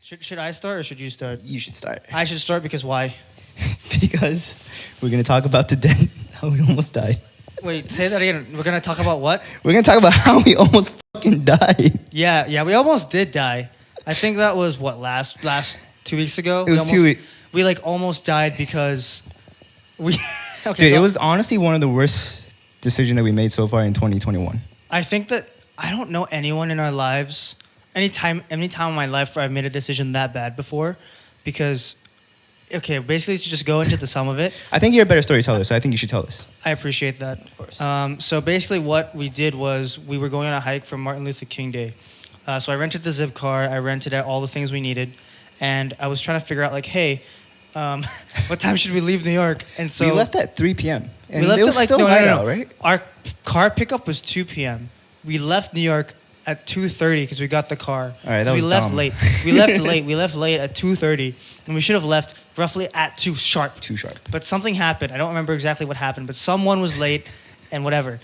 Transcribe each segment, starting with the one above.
Should I start or should you start? You should start. I should start because why? Because we're going to talk about the death, how we almost died. Wait, say that again. We're going to talk about what? We're going to talk about how we almost fucking died. Yeah, we almost did die. I think that was what, last 2 weeks ago? It was 2 weeks. We like almost died because we... Okay, dude, it was honestly one of the worst decisions that we made so far in 2021. I think that I don't know anyone in our lives, any time in my life where I've made a decision that bad before, because, okay, basically to just go into the sum of it. I think you're a better storyteller, so I think you should tell us. I appreciate that. Of course. So basically what we did was we were going on a hike for Martin Luther King Day. So I rented the Zip car, I rented out all the things we needed, and I was trying to figure out like, hey, what time should we leave New York? And so we left at 3 p.m. And we left it was still light out, right? Our car pickup was 2 p.m. We left New York at 2:30 because we got the car. All right, that was left dumb. late. We left late. We left late at 2:30, and we should have left roughly at 2 sharp. 2 sharp. But something happened. I don't remember exactly what happened, but someone was late, and whatever.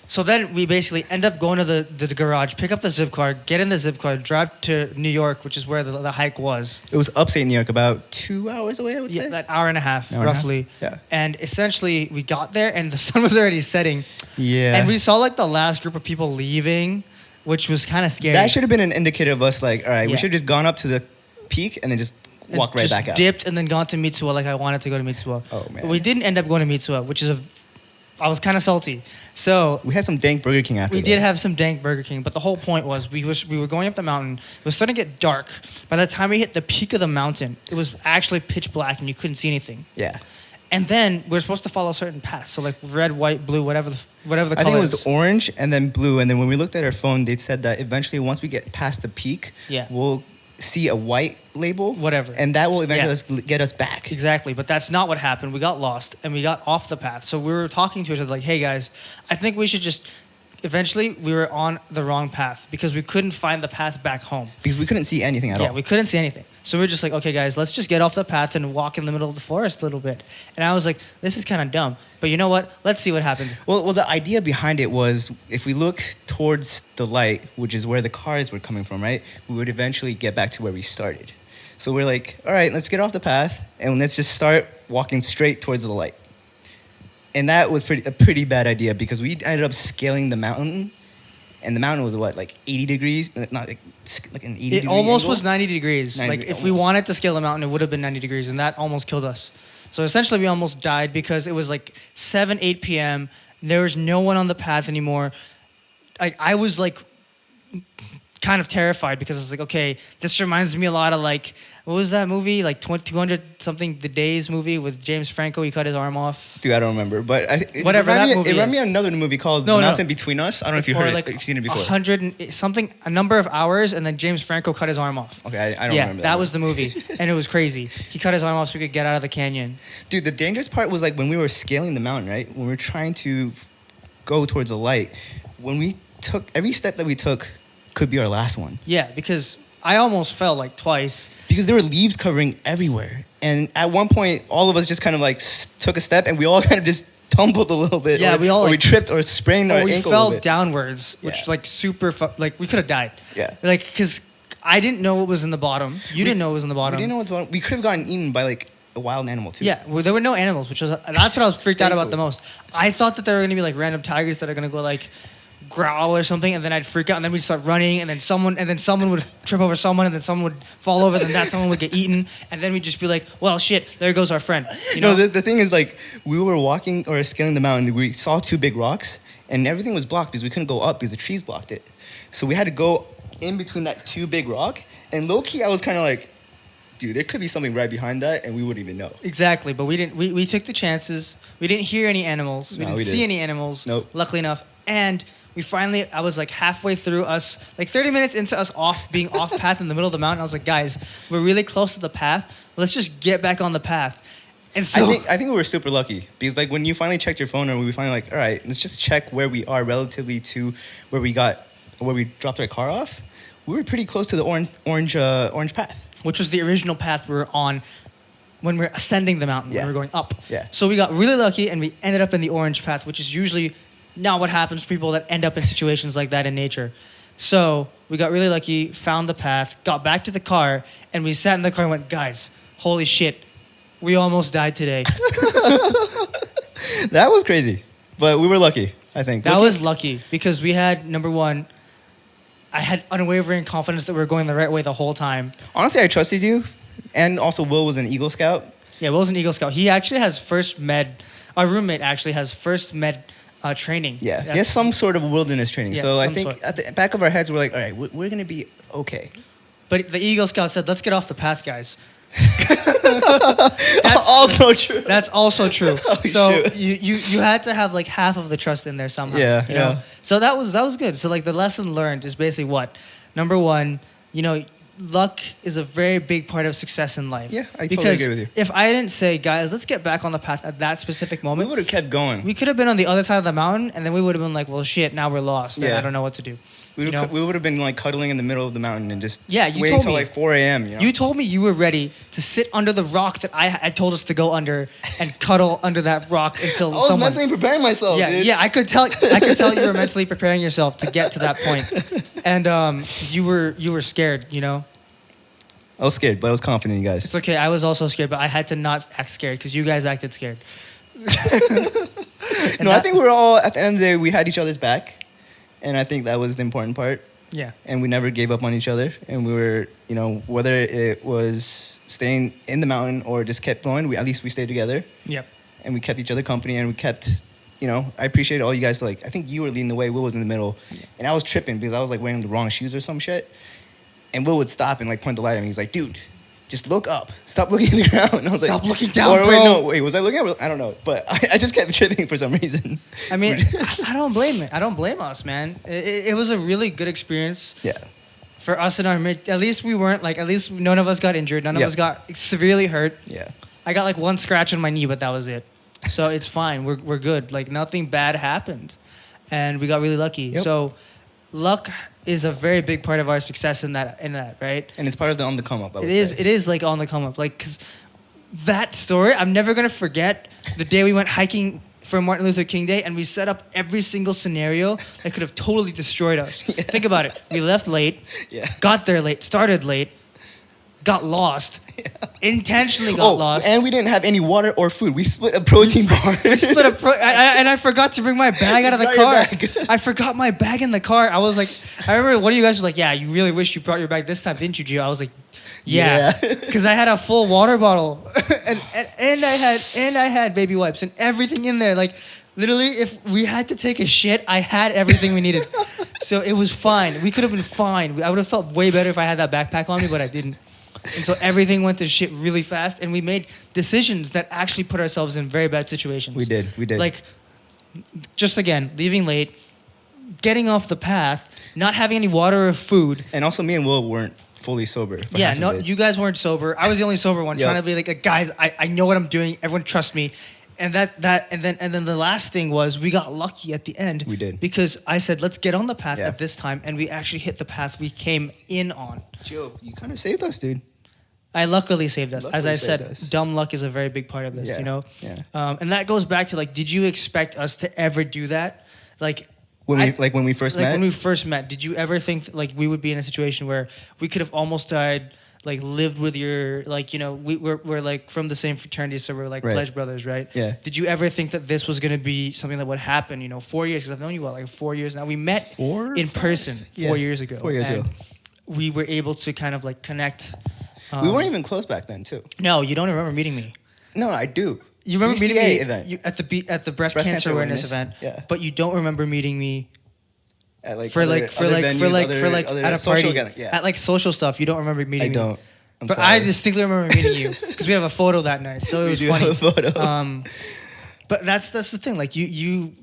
So then we basically end up going to the garage, pick up the Zip car, get in the Zip car, drive to New York, which is where the hike was. It was upstate New York, about 2 hours away, I would say. Yeah, that hour and a half, Hour and a half? roughly. Yeah. And essentially, we got there, and the sun was already setting. Yeah. And we saw like the last group of people leaving, which was kind of scary. That should have been an indicator of us like, all right, we Yeah. should have just gone up to the peak and then just walk right just back out. Dipped and then gone to Mitsuwa like I wanted to go to Mitsuwa. Oh, man. But we didn't end up going to Mitsuwa, which is I was kind of salty. So We had some dank Burger King after we that. did have some dank Burger King, but the whole point was we were going up the mountain. It was starting to get dark. By the time we hit the peak of the mountain, it was actually pitch black and you couldn't see anything. Yeah. And then we're supposed to follow certain paths, so like red, white, blue, whatever the color. I think it was orange and then blue. And then when we looked at our phone, they said that eventually once we get past the peak, Yeah. we'll see a white label. Whatever. And that will eventually get us back. Exactly, but that's not what happened. We got lost and we got off the path. So we were talking to each other like, hey guys, I think we should just... Eventually, we were on the wrong path because we couldn't find the path back home. Because we couldn't see anything at all. Yeah, we couldn't see anything. So we were just like, okay guys, let's just get off the path and walk in the middle of the forest a little bit. And I was like, this is kind of dumb. But you know what? Let's see what happens. Well, the idea behind it was if we look towards the light, which is where the cars were coming from, right? We would eventually get back to where we started. So we're like, all right, let's get off the path and let's just start walking straight towards the light. And that was a pretty bad idea because we ended up scaling the mountain. And the mountain was what, like 80 degrees? Not like an 80 degree It almost angle? was 90 degrees. 90 Like degrees, if we almost. wanted to scale the mountain, it would have been 90 degrees, and that almost killed us. So essentially, we almost died because it was like 7, 8 p.m. There was no one on the path anymore. I was like kind of terrified because I was like, okay, this reminds me a lot of like, what was that movie? Like 200 something The Days movie with James Franco. He cut his arm off. Dude, I don't remember. But Whatever that movie it reminded me is. of another movie called The Mountain Between Us. I don't know if you heard like it. If you've seen it before. 100 and something, a number of hours, and then James Franco cut his arm off. Okay, I don't Yeah, remember that was the movie, and it was crazy. He cut his arm off so we could get out of the canyon. Dude, the dangerous part was like when we were scaling the mountain, right? When we were trying to go towards the light, when we took, every step that we took could be our last one. Yeah, because I almost fell like twice. Because there were leaves covering everywhere. And at one point, all of us just kind of like took a step and we all kind of just tumbled a little bit. Yeah, or, we all or we like- tripped or sprained our we ankle a fell little bit. downwards, which Yeah. like super, like we could have died. Yeah. Like, because I didn't know what was in the bottom. You didn't know what was in the We bottom. didn't know what's going on. We could have gotten eaten by like a wild animal too. Yeah, well, there were no animals, which was that's what I was freaked out about the most. I thought that there were gonna be like random tigers that are gonna go like growl or something, and then I'd freak out, and then we'd start running, and then someone would trip over someone, and then someone would fall over, then that someone would get eaten, and then we'd just be like, well, shit, there goes our friend. You know? No, the thing is like we were walking or scaling the mountain. We saw 2 big rocks and everything was blocked because we couldn't go up because the trees blocked it. So we had to go in between that 2 big rock. And low key, I was kind of like, dude, there could be something right behind that and we wouldn't even know. Exactly, but we didn't. We took the chances. We didn't hear any animals. We No, didn't we see didn't. any animals. Nope. Luckily enough, and we finally. I was like halfway through us, like 30 minutes into us being off path in the middle of the mountain. I was like, guys, we're really close to the path. Let's just get back on the path. And so I think we were super lucky because like when you finally checked your phone and we were finally like, all right, let's just check where we are relatively to where we dropped our car off. We were pretty close to the orange path. which was the original path we were on when we were ascending the mountain, when Yeah. we were going up. Yeah. So we got really lucky and we ended up in the orange path, which is usually not what happens to people that end up in situations like that in nature. So we got really lucky, found the path, got back to the car, and we sat in the car and went, guys, holy shit, we almost died today. That was crazy, but we were lucky. I think That was lucky because we had, number one, I had unwavering confidence that we were going the right way the whole time. Honestly, I trusted you, and also Will was an Eagle Scout. Yeah, Will's an Eagle Scout. He actually has first med. Our roommate actually has first med training. Yeah, he has some sort of wilderness training. Yeah, so I some think sort. at the back of our heads, we're like, all right, we're gonna be okay. But the Eagle Scout said, let's get off the path, guys. Also true. That's also true. Oh, so shoot. you had to have like half of the trust in there somehow. Yeah, you know? yeah. So that was good. So like the lesson learned is basically what? Number one, luck is a very big part of success in life. Yeah, I totally because agree with you. If I didn't say, guys, let's get back on the path at that specific We moment, would have kept going. we could have been on the other side of the mountain, and then we would have been like, well, shit, now we're lost. And Yeah. I don't know what to do. We would have been like cuddling in the middle of the mountain and just Yeah, you wait told until me. like 4 a.m. You know? You told me you were ready to sit under the rock that I told us to go under and cuddle under that rock until I was someone. mentally preparing myself, Yeah, dude. yeah, I could tell you were mentally preparing yourself to get to that point, and you were scared. I was scared, but I was confident, you guys. It's okay. I was also scared, but I had to not act scared because you guys acted scared. I think we're all at the end of the day. We had each other's back, and I think that was the important part. Yeah. And we never gave up on each other, and we were, whether it was staying in the mountain or just kept going, at least we stayed together. Yep. And we kept each other company, and we kept, I appreciate all you guys. Like, I think you were leading the way, Will was in the middle, and I was tripping because I was like wearing the wrong shoes or some shit. And Will would stop and like point the light at me. He's like, dude, just look up. Stop looking at the ground. And I was like, Stop looking down, Wait, was I looking up? I don't know. But I just kept tripping for some reason. I mean, I don't blame it. I don't blame us, man. It was a really good experience. Yeah. For us in our mid, at least none of us got injured. None of us got severely hurt. Yeah. I got like one scratch on my knee, but that was it. So it's fine. We're good. Like nothing bad happened, and we got really lucky. Yep. So luck is a very big part of our success in that, right? And it's part of the on the come up. It is like on the come up. Like, cause that story, I'm never gonna forget the day we went hiking for Martin Luther King Day, and we set up every single scenario that could have totally destroyed us. Yeah. Think about it. We left late, Yeah. got there late, started late, got lost, intentionally got lost. And we didn't have any water or food. We split a protein bar. We split and I forgot to bring my bag out of the Got your car. bag. I forgot my bag in the car. I was like, I remember one of you guys was like, yeah, you really wish you brought your bag this time, didn't you, Gio? I was like, yeah, Yeah. because I had a full water bottle and I had baby wipes and everything in there. Like literally, if we had to take a shit, I had everything we needed. So it was fine. We could have been fine. I would have felt way better if I had that backpack on me, but I didn't. And so everything went to shit really fast, and we made decisions that actually put ourselves in very bad situations. We did. Like, just again, leaving late, getting off the path, not having any water or food. And also, me and Will weren't fully sober. for Yeah, half of no, it. you guys weren't sober. I was the only sober one, Yep. trying to be like, guys, I know what I'm doing. Everyone trust me. And then the last thing was we got lucky at the end. We did. Because I said, let's get on the path Yeah. at this time, and we actually hit the path we came in on. Gio, you kind of saved us, dude. I luckily saved us. As Luckily I said, saved us. dumb luck is a very big part of this, Yeah, yeah. And that goes back to like, did you expect us to ever do that? Like When we first met? when we first met, did you ever think like we would be in a situation where we could have almost died, like lived with your, like, we're like from the same fraternity, so we're like Right. pledge brothers, right? Yeah. Did you ever think that this was going to be something that would happen, 4 years? Because I've known you, like 4 years now. We met 4 or in 5? person 4 Yeah, years ago. 4 years and ago. We were able to kind of like connect. We weren't even close back then, too. No, you don't remember meeting me. No, I do. You remember meeting BCA me event. at the breast Breast cancer awareness event, yeah. but you don't remember meeting me At like for other like venues, at a social party gathering. Yeah. at like social stuff. You don't remember meeting I me. don't. I'm But sorry. I distinctly remember meeting you because we have a photo that night, so it We was do funny. have a photo. But that's the thing. Like you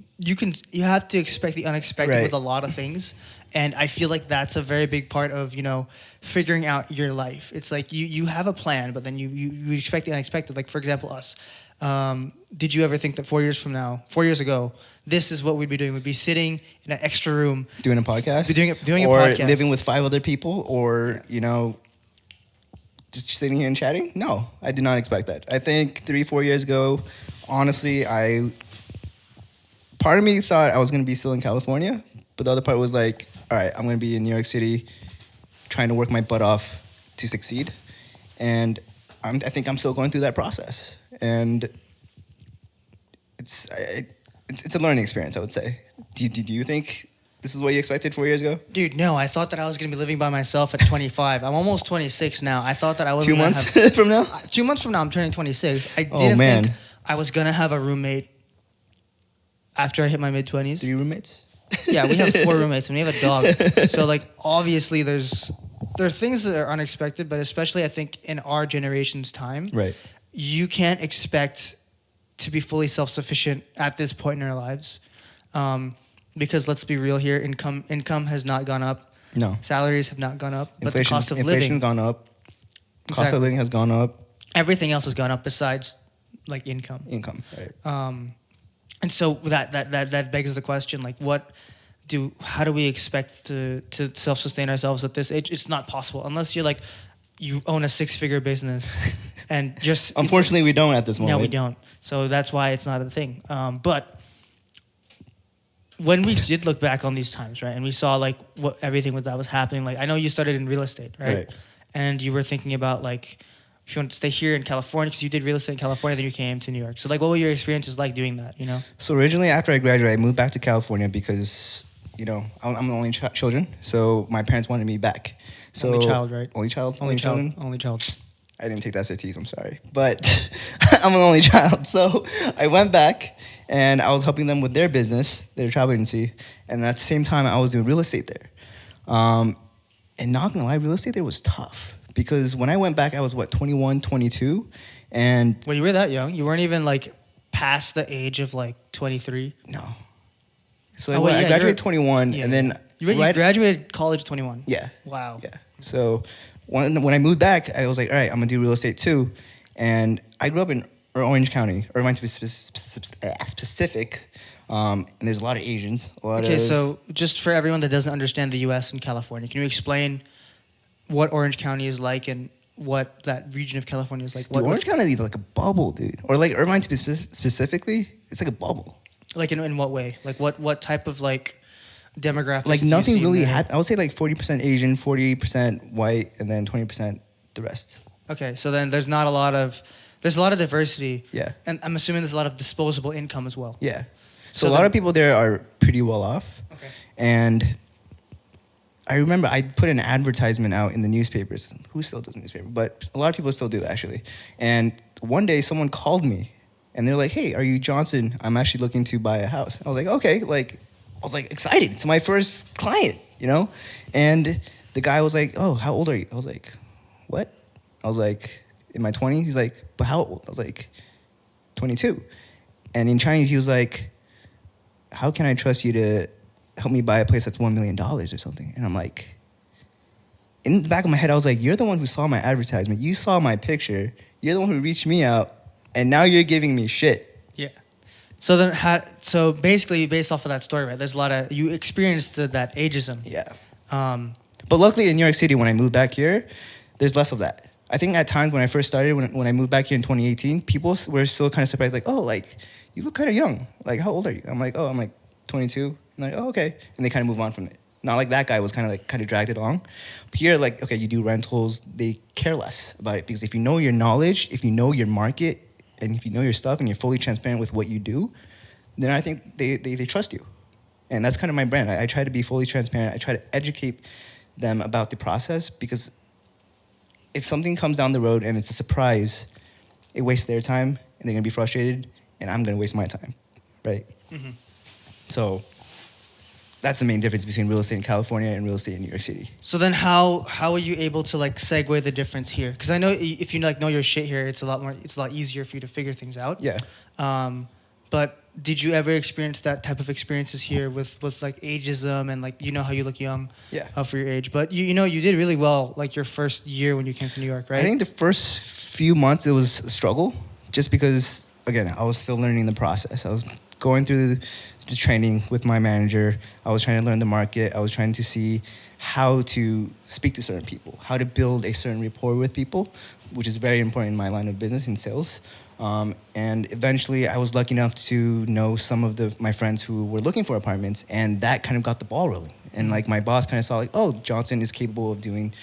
have to expect the unexpected Right. with a lot of things, and I feel like that's a very big part of figuring out your life. It's like you have a plan, but then you expect the unexpected. Like for example, us. Did you ever think that 4 years ago, this is what we'd be doing? We'd be sitting in an extra room Doing a podcast? Doing a or podcast. living with 5 other people? Or, just sitting here and chatting? No, I did not expect that. I think 3-4 years ago, honestly, part of me thought I was going to be still in California, but the other part was like, all right, I'm gonna be in New York City, trying to work my butt off to succeed, and I think I'm still going through that process, and it's a learning experience, I would say. Do you think this is what you expected 4 years ago? Dude, no, I thought that I was going to be living by myself at 25. I'm almost 26 now. I thought that I was 2 months from now? 2 months from now, I'm turning 26. I Oh, didn't man. think I was going to have a roommate after I hit my mid-20s. 3 roommates? Yeah, we have 4 roommates and we have a dog. So, like, obviously there are things that are unexpected, but especially I think in our generation's time, Right. you can't expect to be fully self-sufficient at this point in our lives. Because let's be real here, income has not gone up. No. Salaries have not gone up, but the cost of inflation's living, gone up. Cost Exactly. of living has gone up. everything else has gone up besides like income. Income, right? And so that begs the question, like, how do we expect to self-sustain ourselves at this age? It's not possible unless you're like, you own a 6-figure business and just... Unfortunately, we don't at this moment. No, we don't. So that's why it's not a thing. But when we did look back on these times, right, and we saw like everything that was happening, like I know you started in real estate, right? And you were thinking about like, if you want to stay here in California, because you did real estate in California, then you came to New York. So like, what were your experiences like doing that, you know? So originally, after I graduated, I moved back to California because, you know, I'm the only children, so my parents wanted me back. So Only child, right? Only child? Only child. children? Only child. I didn't take that SATs, I'm sorry. But I'm an only child. So I went back and I was helping them with their business, their travel agency. And at the same time, I was doing real estate there. And not gonna lie, real estate there was tough. Because when I went back, I was, 21, 22? And Well, you were that young. You weren't even like past the age of like 23. no. So Oh, wait, I yeah, graduated you're- 21, Yeah. and then... You graduated college at 21. Yeah. Wow. Yeah. So when I moved back, I was like, all right, I'm gonna do real estate too. And I grew up in Orange County, Irvine to be specific. And there's a lot of Asians. So just for everyone that doesn't understand the U.S. and California, can you explain what Orange County is like and what that region of California is like? Dude, Orange County is like a bubble, dude. Or like Irvine to be specifically, it's like a bubble. Like in what way? Like what type of like demographics? Like do you nothing see really there? happened. I would say like 40% Asian, 40% white, and then 20% the rest. Okay, so then there's a lot of diversity. Yeah. And I'm assuming there's a lot of disposable income as well. Yeah. So So a lot of people there are pretty well off. Okay. And I remember I put an advertisement out in the newspapers. Who still does newspaper? But a lot of people still do, actually. And one day someone called me and they're like, hey, are you Johnson? I'm actually looking to buy a house. I was like, okay. I was like excited. It's my first client, you know? And the guy was like, oh, how old are you? I was like, what? I was like, in my 20s? He's like, but how old? I was like, 22. And in Chinese, he was like, how can I trust you to help me buy a place that's $1 million or something? And I'm like, in the back of my head, I was like, you're the one who saw my advertisement. You saw my picture. You're the one who reached me out. And now you're giving me shit. Yeah. So then, so basically, based off of that story, right? There's a lot of you experienced that ageism. Yeah. Um, But luckily in New York City, when I moved back here, there's less of that. I think at times when I first started, when I moved back here in 2018, people were still kind of surprised, like, oh, like, you look kind of young. Like, how old are you? I'm like, oh, I'm like 22. And they're like, oh, okay. And they kind of move on from it. Not like that guy was kind of dragged it along. But here, like, okay, you do rentals. They care less about it because if you know your knowledge, if you know your market, and if you know your stuff and you're fully transparent with what you do, then I think they trust you. And that's kind of my brand. I try to be fully transparent. I try to educate them about the process because if something comes down the road and it's a surprise, it wastes their time and they're going to be frustrated and I'm going to waste my time, right? Mm-hmm. So that's the main difference between real estate in California and real estate in New York City. So then, how are you able to like segue the difference here? Because I know if you like know your shit here, it's a lot easier for you to figure things out. Yeah. But did you ever experience that type of experiences here with like ageism and like how you look young? Yeah. For your age, but you did really well like your first year when you came to New York, right? I think the first few months it was a struggle just because, again, I was still learning the process. I was going through the training with my manager. I was trying to learn the market. I was trying to see how to speak to certain people, how to build a certain rapport with people, which is very important in my line of business in sales. And eventually, I was lucky enough to know some of my friends who were looking for apartments, and that kind of got the ball rolling. And like my boss kind of saw like, oh, Johnson is capable of doing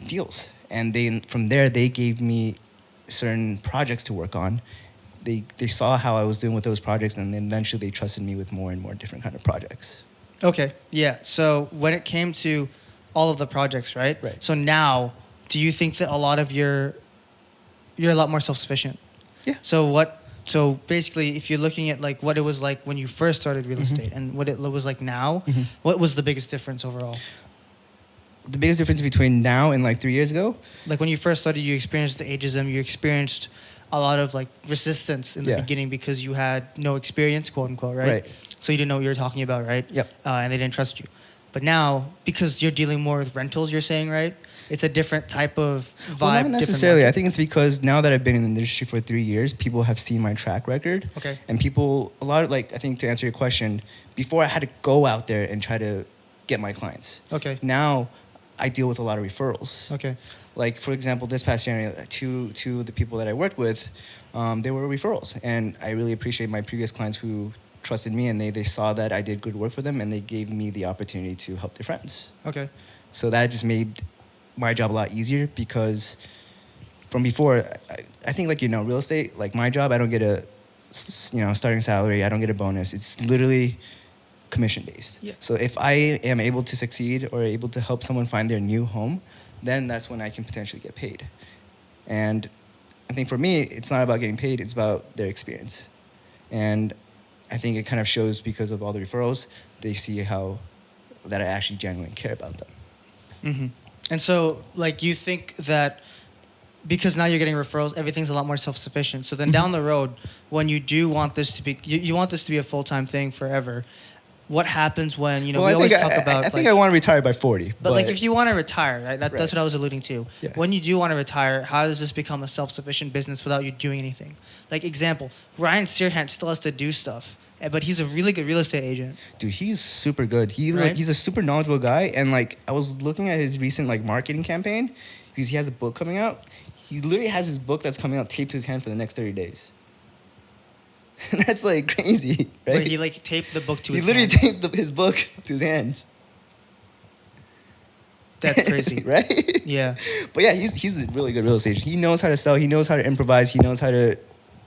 deals, and from there they gave me certain projects to work on. They saw how I was doing with those projects, and then eventually they trusted me with more and more different kind of projects. Okay, yeah. So when it came to all of the projects, right? Right. So now, do you think that a lot of you're a lot more self-sufficient? Yeah. So basically, if you're looking at like what it was like when you first started real estate and what it was like now, what was the biggest difference overall? The biggest difference between now and like 3 years ago? Like when you first started, you experienced the ageism, you experienced a lot of like resistance in the beginning because you had no experience, quote unquote, right? Right. So you didn't know what you were talking about, right? Yep. And they didn't trust you. But now, because you're dealing more with rentals, you're saying, right? It's a different type of vibe. Well, not different necessarily. I market. think it's because now that I've been in the industry for 3 years, people have seen my track record. Okay. And a lot of like, I think to answer your question, before I had to go out there and try to get my clients. Okay. Now I deal with a lot of referrals. Okay. Like, for example, this past January, two of the people that I worked with, they were referrals. And I really appreciate my previous clients who trusted me, and they saw that I did good work for them, and they gave me the opportunity to help their friends. Okay. So that just made my job a lot easier, because from before, I think like, real estate, like my job, I don't get a, starting salary. I don't get a bonus. It's literally commission based. Yeah. So if I am able to succeed or able to help someone find their new home, then that's when I can potentially get paid. And I think for me, it's not about getting paid. It's about their experience. And I think it kind of shows because of all the referrals. They see how that I actually genuinely care about them. Mm-hmm. And so, like, you think that because now you're getting referrals, everything's a lot more self-sufficient. So then down the road, when you do want this to be, you want this to be a full-time thing forever, what happens when, we always talk about... I think I want to retire by 40. But like, if you want to retire, right? That's Right. what I was alluding to. Yeah. When you do want to retire, how does this become a self-sufficient business without you doing anything? Like, example, Ryan Searhant still has to do stuff, but he's a really good real estate agent. Dude, he's super good. Right? He's a super knowledgeable guy. And like, I was looking at his recent like marketing campaign because he has a book coming out. He literally has his book that's coming out taped to his hand for the next 30 days. And that's like crazy, right? Where he like taped the book to his He literally hand. taped his book to his hands. That's crazy. Right? Yeah. But yeah, he's a really good real estate agent. He knows how to sell. He knows how to improvise. He knows how to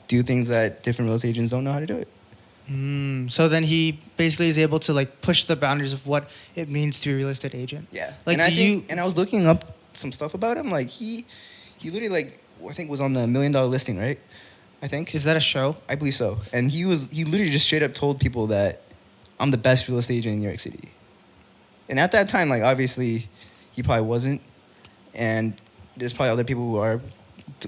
do things that different real estate agents don't know how to do it. So then he basically is able to like push the boundaries of what it means to be a real estate agent. Yeah. Like, And I was looking up some stuff about him. Like he literally like I think was on the $1 million listing, right? I think. Is that a show? I believe so. And he literally just straight up told people that I'm the best real estate agent in New York City. And at that time, like obviously he probably wasn't. And there's probably other people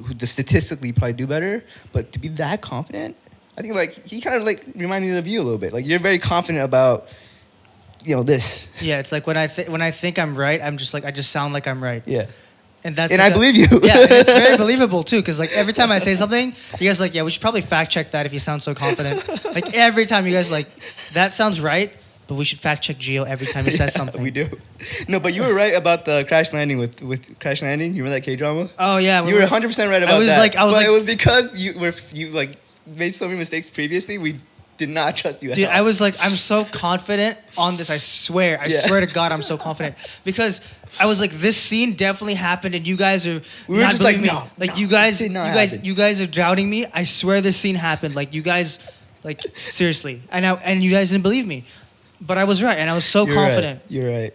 who statistically probably do better. But to be that confident, I think like he kind of like reminded me of you a little bit. Like you're very confident about, this. Yeah, it's like when I think I'm right, I'm just like I just sound like I'm right. Yeah. And that's And I believe you. Yeah, and it's very believable too, because like every time I say something, you guys are like, yeah, we should probably fact check that if you sound so confident. Like every time you guys like, that sounds right, but we should fact check Gio every time he says something. We do. No, but you were right about the crash landing with Crash Landing. You remember that K-drama? Oh yeah, You were 100% right about that. I was but like, it was because you like made so many mistakes previously. We did not trust you at dude, all. I was like, I'm so confident on this. I swear to God, I'm so confident because I was like, this scene definitely happened, and you guys are We were not just like, believing me. no, Like no, you guys, it did not happen. you guys are doubting me. I swear this scene happened. Like you guys, like seriously, and you guys didn't believe me, but I was right, and I was so confident. Right. You're right.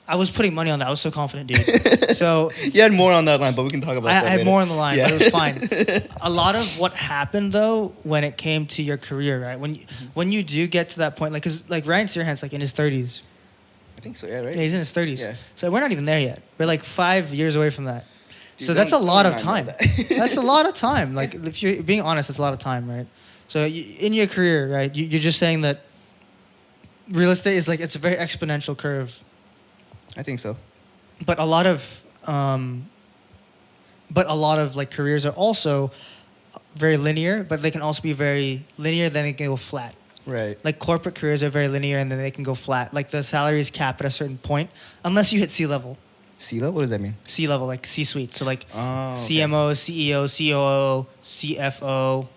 I was putting money on that. I was so confident, dude. So You had more on that line, but we can talk about I that had later. more on the line, Yeah. but it was fine. A lot of what happened though, when it came to your career, right? When you do get to that point, like, cause like Ryan Searhant's like in his 30s. I think so, yeah, right? Yeah, he's in his 30s. Yeah. So we're not even there yet. We're like 5 years away from that. Dude, So that's a don't lot of remind me time. that. That's a lot of time. Like if you're being honest, it's a lot of time, right? So in your career, right, you're just saying that real estate is like, it's a very exponential curve. I think so. But a lot of like careers are also very linear, but they can also be very linear, then they can go flat. Right. Like corporate careers are very linear and then they can go flat. Like the salary is capped at a certain point unless you hit C-level. C-level? What does that mean? C-level, like C-suite. So like Oh, okay. CMO, CEO, COO, CFO,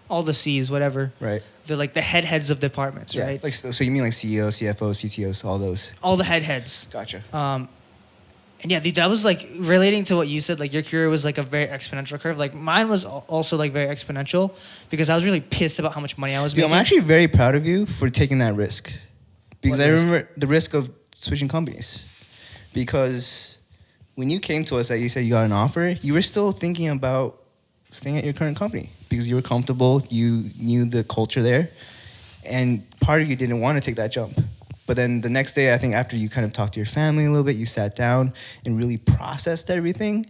all the C's, whatever. Right. The like the heads of departments, Yeah. right? Like so you mean like CEO, CFO, CTOs, all those. All the heads. Gotcha. And yeah, that was like relating to what you said. Like your career was like a very exponential curve. Like mine was also like very exponential because I was really pissed about how much money I was Dude, making. I'm actually very proud of you for taking that risk. Because What I risk? remember the risk of switching companies. Because when you came to us that you said you got an offer, you were still thinking about staying at your current company because you were comfortable, you knew the culture there, and part of you didn't want to take that jump. But then the next day, I think after you kind of talked to your family a little bit, you sat down and really processed everything,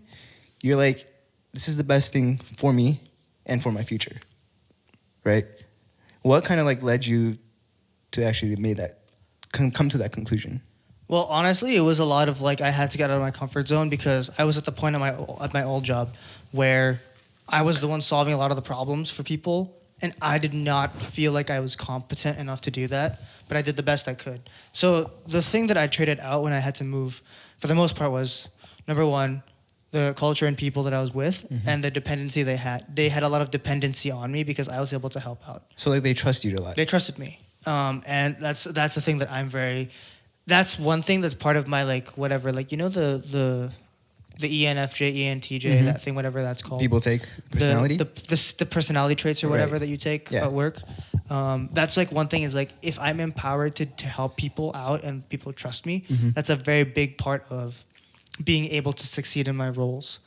you're like, this is the best thing for me and for my future, right? What kind of like led you to actually make that, come to that conclusion? Well, honestly, it was a lot of like I had to get out of my comfort zone because I was at the point at my old job where I was the one solving a lot of the problems for people, and I did not feel like I was competent enough to do that, but I did the best I could. So the thing that I traded out when I had to move, for the most part, was number one, the culture and people that I was with, and the dependency they had. They had a lot of dependency on me because I was able to help out. So like they trust you a lot. They trusted me, and that's the thing that I'm very. That's one thing that's part of my like whatever, like you know the ENFJ, ENTJ, that thing, whatever that's called. People take personality? The personality traits or whatever Right. that you take Yeah. at work. That's like one thing is like if I'm empowered to help people out and people trust me, that's a very big part of being able to succeed in my roles.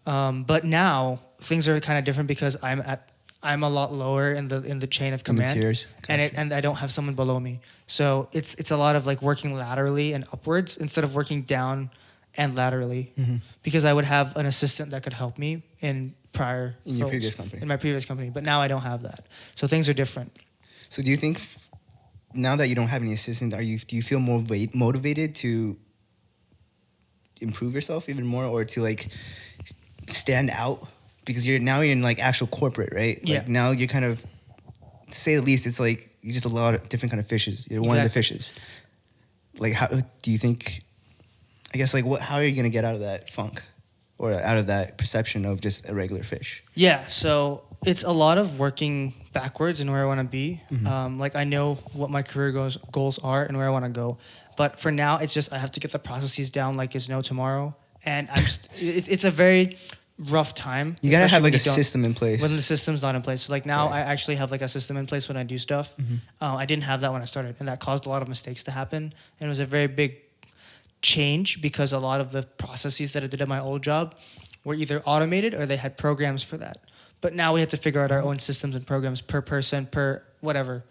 But now things are kind of different because I'm a lot lower in the chain of In the command, tiers. and I don't have someone below me. So it's a lot of like working laterally and upwards instead of working down and laterally, because I would have an assistant that could help me in prior In your roles, previous company. in my previous company. But now I don't have that, so things are different. So do you think now that you don't have any assistant, do you feel more motivated to improve yourself even more or to like stand out? Because you're in like actual corporate, right? Yeah. Like now you're kind of, to say the least, it's like you're just a lot of different kind of fishes. You're one of the Exactly. fishes. Like how do you think, I guess like how are you going to get out of that funk or out of that perception of just a regular fish? Yeah, so it's a lot of working backwards and where I want to be. Like I know what my career goals are and where I want to go, but for now it's just I have to get the processes down like it's no tomorrow, and I'm just, it's a very rough time. You got to especially have when like a you don't- system in place. when the system's not in place. So like now Right. I actually have like a system in place when I do stuff. I didn't have that when I started, and that caused a lot of mistakes to happen, and it was a very big change because a lot of the processes that I did at my old job were either automated or they had programs for that. But now we have to figure out our own systems and programs per person, per whatever.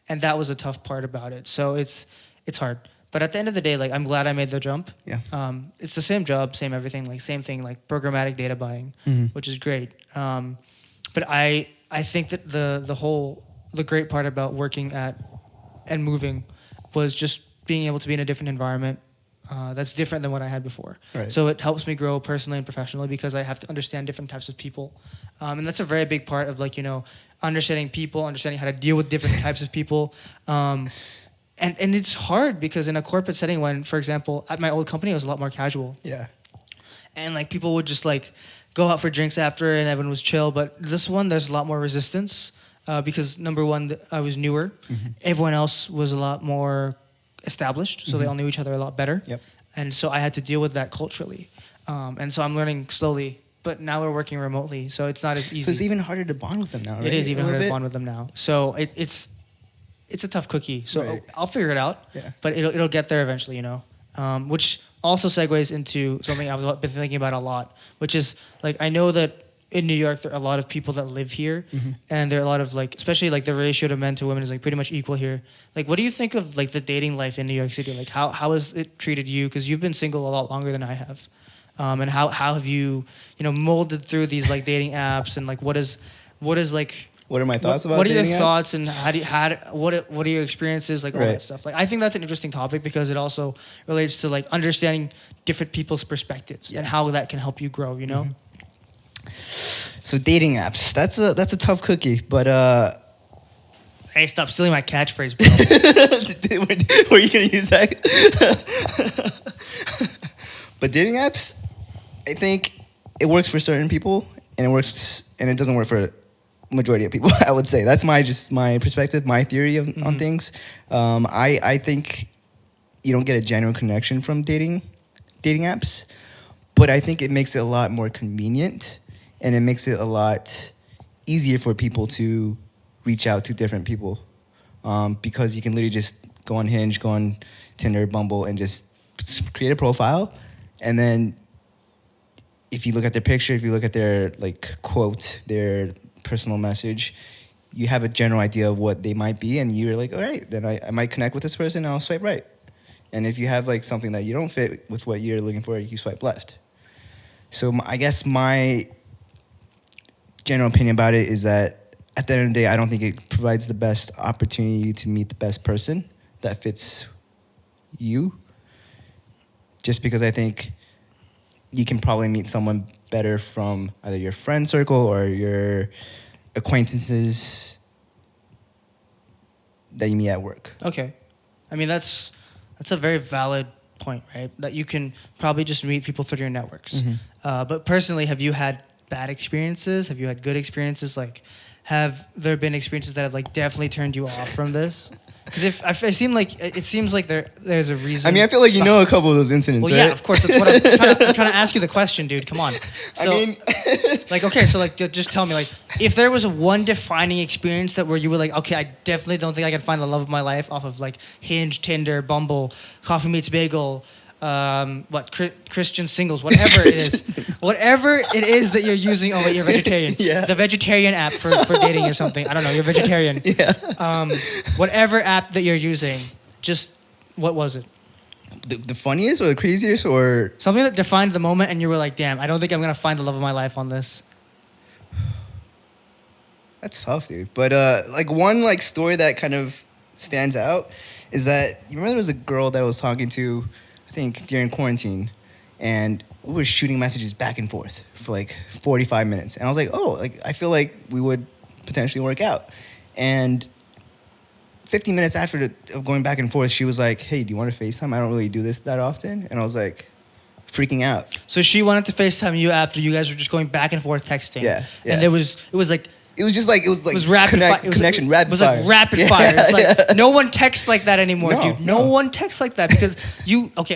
And that was a tough part about it. So it's hard. But at the end of the day, like I'm glad I made the jump. Yeah. It's the same job, same everything, like same thing, like programmatic data buying, which is great. But I think that the great part about working at and moving was just being able to be in a different environment that's different than what I had before. Right. So it helps me grow personally and professionally because I have to understand different types of people. And that's a very big part of like, understanding people, understanding how to deal with different types of people. And it's hard because in a corporate setting when, for example, at my old company, it was a lot more casual. Yeah. And like people would just like go out for drinks after and everyone was chill. But this one, there's a lot more resistance because number one, I was newer. Everyone else was a lot more established, so they all knew each other a lot better. Yep. And so I had to deal with that culturally. And so I'm learning slowly, but now we're working remotely, so it's not as easy. So it's even harder to bond with them now, right? It is A even little harder to bit? bond with them now. So it's a tough cookie. So Right. I'll figure it out, Yeah. but it'll get there eventually, which also segues into something I've been thinking about a lot, which is like I know that in New York there are a lot of people that live here, and there are a lot of like, especially like the ratio to men to women is like pretty much equal here. Like, what do you think of like the dating life in New York City? Like, how has it treated you? Because you've been single a lot longer than I have, and how have you molded through these like dating apps and like what is like. What are my thoughts about What are your dating apps? thoughts and what are your experiences, like all Right. that stuff? Like I think that's an interesting topic because it also relates to like understanding different people's perspectives and how that can help you grow. So dating apps, that's a tough cookie, but I Hey, stop stealing my catchphrase, bro. Were you gonna use that? But dating apps, I think it works for certain people, and it doesn't work for majority of people. I would say that's my perspective, my theory on things. I think you don't get a genuine connection from dating apps, but I think it makes it a lot more convenient, and it makes it a lot easier for people to reach out to different people, because you can literally just go on Hinge, go on Tinder, Bumble, and just create a profile, and then if you look at their picture, if you look at their like quote, their personal message, you have a general idea of what they might be, and you're like, all right, then I might connect with this person, and I'll swipe right. And if you have like something that you don't fit with what you're looking for, you swipe left. So I guess my general opinion about it is that at the end of the day, I don't think it provides the best opportunity to meet the best person that fits you. Just because I think you can probably meet someone better from either your friend circle or your acquaintances that you meet at work. Okay. I mean, that's a very valid point, right? That you can probably just meet people through your networks. But personally, have you had bad experiences? Have you had good experiences? Like, have there been experiences that have like definitely turned you off from this? Because it seems like there's a reason. I mean, I feel like you know a couple of those incidents, well, right? yeah, of course. That's what I'm trying to ask you the question, dude. Come on. So, I mean, like, okay, so like, just tell me, like, if there was a one defining experience that where you were like, okay, I definitely don't think I can find the love of my life off of like Hinge, Tinder, Bumble, Coffee Meets Bagel, Christian Singles, whatever it is that you're using. Oh wait, you're vegetarian. Yeah. The vegetarian app for dating or something. I don't know. You're vegetarian. Yeah. Whatever app that you're using, just what was it? The funniest or the craziest or Something that defined the moment, and you were like, "Damn, I don't think I'm gonna find the love of my life on this." That's tough, dude. But like one like story that kind of stands out is that you remember there was a girl that I was talking to, I think during quarantine, and we were shooting messages back and forth for like 45 minutes, and I was like, oh, like I feel like we would potentially work out, and 15 minutes after of going back and forth, she was like, hey, do you want to FaceTime? I don't really do this that often, and I was like, freaking out. So she wanted to FaceTime you after you guys were just going back and forth texting. Yeah. And it was like. It was rapid fire. Connection, rapid fire. It was like rapid fire. It's like no one texts like that anymore, dude. No one texts like that because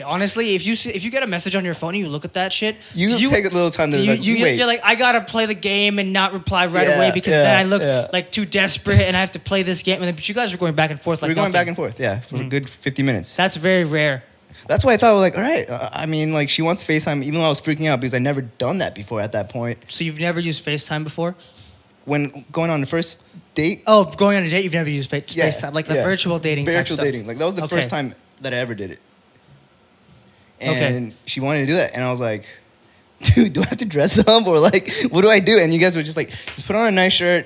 honestly, if you get a message on your phone and you look at that shit, you take a little time to wait. You're like, I gotta play the game and not reply right away because then I look like too desperate and I have to play this game. But you guys are going back and forth like we're going nothing. back and forth, for a good 50 minutes. That's very rare. That's why I thought, like, all right. I mean, like, she wants FaceTime, even though I was freaking out because I'd never done that before at that point. So you've never used FaceTime before? When going on the first date? Oh, going on a date, you've never used FaceTime, like the virtual dating. Virtual dating, like that was the first time that I ever did it. And she wanted to do that, and I was like, dude, do I have to dress up or like, what do I do? And you guys were just like, just put on a nice shirt,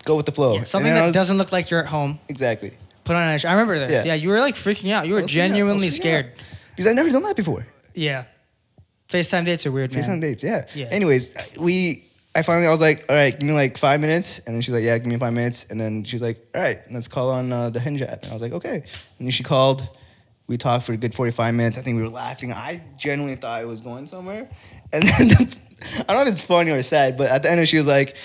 go with the flow. Yeah, something that doesn't look like you're at home. Exactly. Put on a nice shirt. I remember this. Yeah, you were like freaking out. You were genuinely scared because I'd never done that before. Yeah, FaceTime dates are weird, man. FaceTime dates, yeah. Anyways, I was like, all right, give me like 5 minutes. And then she's like, yeah, give me 5 minutes. And then she's like, all right, let's call on the Hinge app. And I was like, okay. And then she called. We talked for a good 45 minutes. I think we were laughing. I genuinely thought I was going somewhere. And then, I don't know if it's funny or sad, but at the end she was like,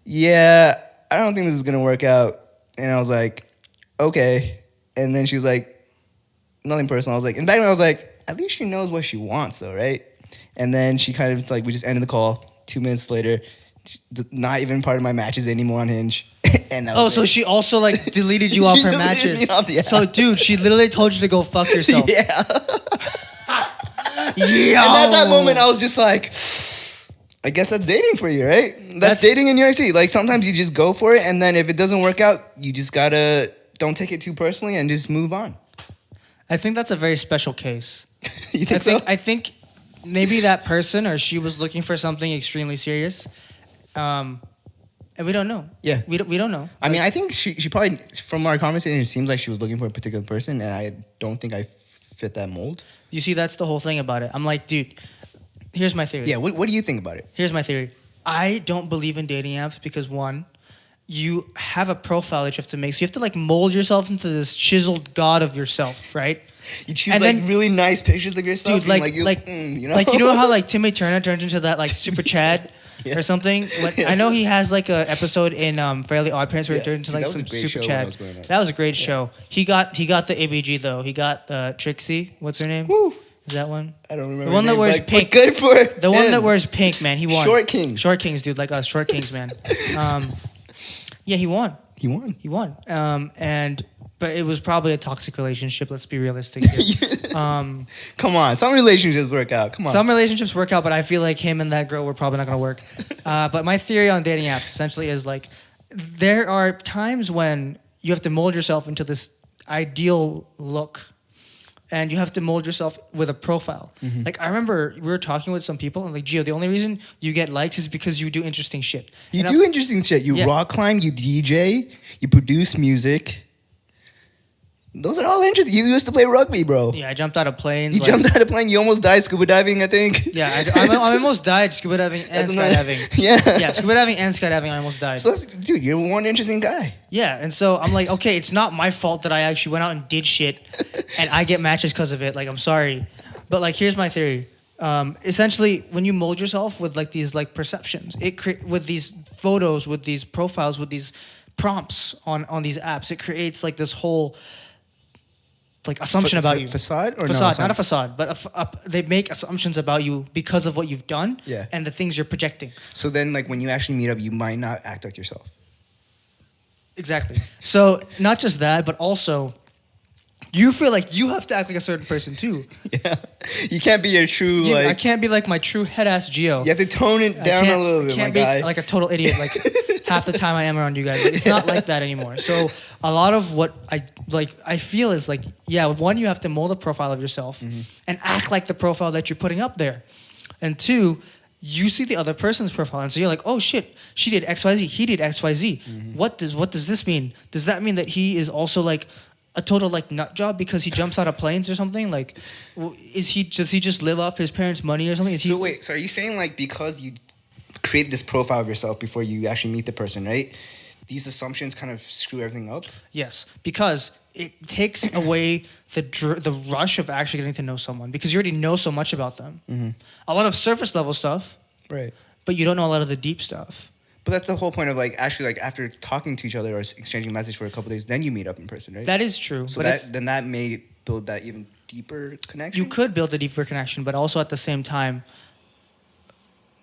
yeah, I don't think this is going to work out. And I was like, okay. And then she was like, nothing personal. I was like, and back then I was like, at least she knows what she wants though, right? And then she kind of like, we just ended the call. 2 minutes later, not even part of my matches anymore on Hinge. And so she also like deleted you off her matches. Me off the app. So dude, she literally told you to go fuck yourself. Yeah. Yo. And at that moment, I was just like, I guess that's dating for you, right? That's dating in New York City. Like sometimes you just go for it, and then if it doesn't work out, you just gotta don't take it too personally and just move on. I think that's a very special case. You think so? I think maybe that person or she was looking for something extremely serious, and we don't know. Yeah, we don't know. I mean, I think she probably, from our conversation, it seems like she was looking for a particular person, and I don't think I fit that mold. You see, that's the whole thing about it. I'm like, dude, here's my theory. Yeah, what do you think about it? Here's my theory. I don't believe in dating apps because one, you have a profile that you have to make. So you have to like mold yourself into this chiseled god of yourself, right? You choose And like then- really nice pictures of yourself. Dude, like, and, you know, like you know how like Timmy Turner turns into that like super Chad Yeah. or something. When, I know he has like a episode in Fairly Odd Parents where he Yeah. turned into Dude, like that was some a great super show when I Chad. was growing up. That was a great show. He got the ABG though. He got Trixie. What's her name? Woo. Is that one? I don't remember The one her that name, wears but pink. good for The one him. that wears pink, man. He won. Short King. Short Kings, dude, like us, Short Kings, man. Yeah, he won. He won. He won. But it was probably a toxic relationship. Let's be realistic here. Come on, some relationships work out. Come on. Some relationships work out, but I feel like him and that girl were probably not going to work. But my theory on dating apps essentially is like there are times when you have to mold yourself into this ideal look, and you have to mold yourself with a profile. Mm-hmm. Like I remember we were talking with some people, and like Gio, the only reason you get likes is because you do interesting shit. You And do interesting shit. You Yeah. rock climb, you DJ, you produce music. Those are all interesting. You used to play rugby, bro. Yeah, I jumped out of planes. You like- jumped out of plane. You almost died scuba diving, I think. Yeah, I almost died scuba diving and That's another- skydiving. Yeah. Yeah, scuba diving and skydiving, I almost died. So dude, you're one interesting guy. Yeah, and so I'm like, okay, it's not my fault that I actually went out and did shit, and I get matches because of it. Like, I'm sorry, but like, here's my theory. Essentially, when you mold yourself with like these like perceptions, with these photos, with these profiles, with these prompts on these apps, it creates like this whole like assumption about you. Facade or Facade, no? not a facade, but they make assumptions about you because of what you've done Yeah. and the things you're projecting. So then, like when you actually meet up, you might not act like yourself. Exactly. So not just that, but also you feel like you have to act like a certain person too. Yeah. You can't be your true like. I can't be like my true head ass Gio. You have to tone it I down can't- a little I bit, my can't be guy. like a total idiot. Like half the time I am around you guys. Like, it's not like that anymore. So a lot of what I feel is like, yeah, one, you have to mold a profile of yourself Mm-hmm. and act like the profile that you're putting up there. And two, you see the other person's profile, and so you're like, oh shit, she did XYZ, he did XYZ. Mm-hmm. What does this mean? Does that mean that he is also like a total like nut job because he jumps out of planes or something? Like, does he just live off his parents' money or something? Is he? So wait, so are you saying like because you create this profile of yourself before you actually meet the person, right? These assumptions kind of screw everything up? Yes, because it takes away the rush of actually getting to know someone because you already know so much about them. Mm-hmm. A lot of surface level stuff, Right. but you don't know a lot of the deep stuff. But that's the whole point of like actually like after talking to each other or exchanging a message for a couple days, then you meet up in person, right? That is true. So but then that may build that even deeper connection. you could build a deeper connection, but also at the same time,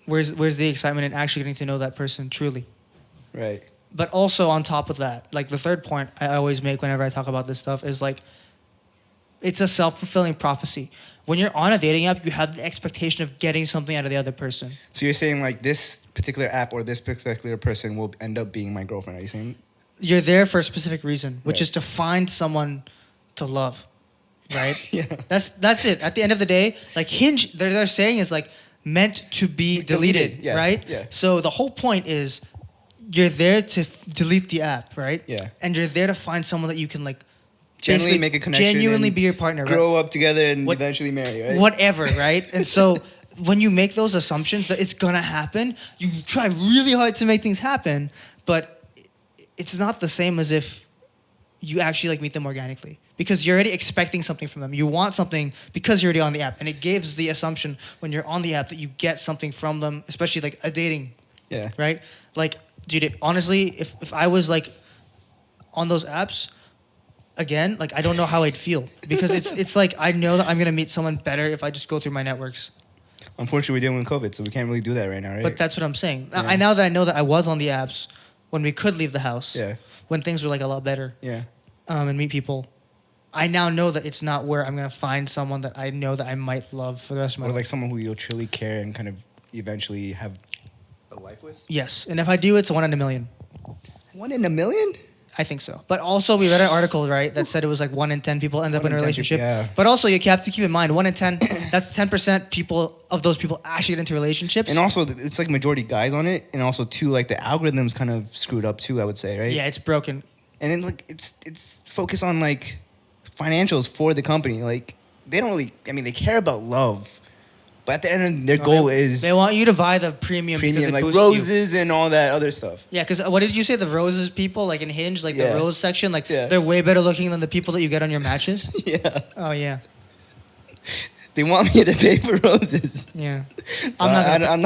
where's the excitement in actually getting to know that person truly? Right. But also on top of that, like the third point I always make whenever I talk about this stuff is like, it's a self-fulfilling prophecy. When you're on a dating app, you have the expectation of getting something out of the other person. So you're saying like this particular app or this particular person will end up being my girlfriend? Are you saying? You're there for a specific reason, which Right. is to find someone to love, right? Yeah. That's it. At the end of the day, like Hinge, they're saying is like meant to be deleted, Yeah, right? yeah. So the whole point is you're there to delete the app, right? Yeah. And you're there to find someone that you can like Genuinely basically make a connection. genuinely and be your partner, right? grow up together and What- eventually marry, right? Whatever, right? And so when you make those assumptions that it's gonna happen, you try really hard to make things happen, but it's not the same as if you actually like meet them organically because you're already expecting something from them. You want something because you're already on the app, and it gives the assumption when you're on the app that you get something from them, especially like a dating, Yeah. right? Like, dude, honestly, if I was like on those apps. Again, like I don't know how I'd feel because it's like I know that I'm gonna meet someone better if I just go through my networks. Unfortunately, we're dealing with COVID, so we can't really do that right now, right? But that's what I'm saying. Yeah. I know that I was on the apps when we could leave the house. Yeah. When things were like a lot better. Yeah. And meet people. I now know that it's not where I'm gonna find someone that I know that I might love for the rest of my Or life. like someone who you'll truly care and kind of eventually have a life with. Yes, and if I do, it's a 1 in a million. 1 in a million? I think so. But also, we read an article, right, that said it was like 1 in 10 people end up 1 in a in 10 relationship. people, yeah. But also, you have to keep in mind, 1 in 10, that's 10% of those people actually get into relationships. And also, it's like majority guys on it, and also too, like the algorithm's kind of screwed up too. I would say, right? Yeah, it's broken. And then like it's focused on like financials for the company. Like they don't really. I mean, they care about love, But at the end, their goal is they want you to buy the premium because it like boosts roses and all that other stuff. Yeah, because what did you say? The roses people, like in Hinge, like the rose section, like Yeah. they're way better looking than the people that you get on your matches. Yeah. Oh yeah. They want me to pay for roses. Yeah. I'm not gonna I'm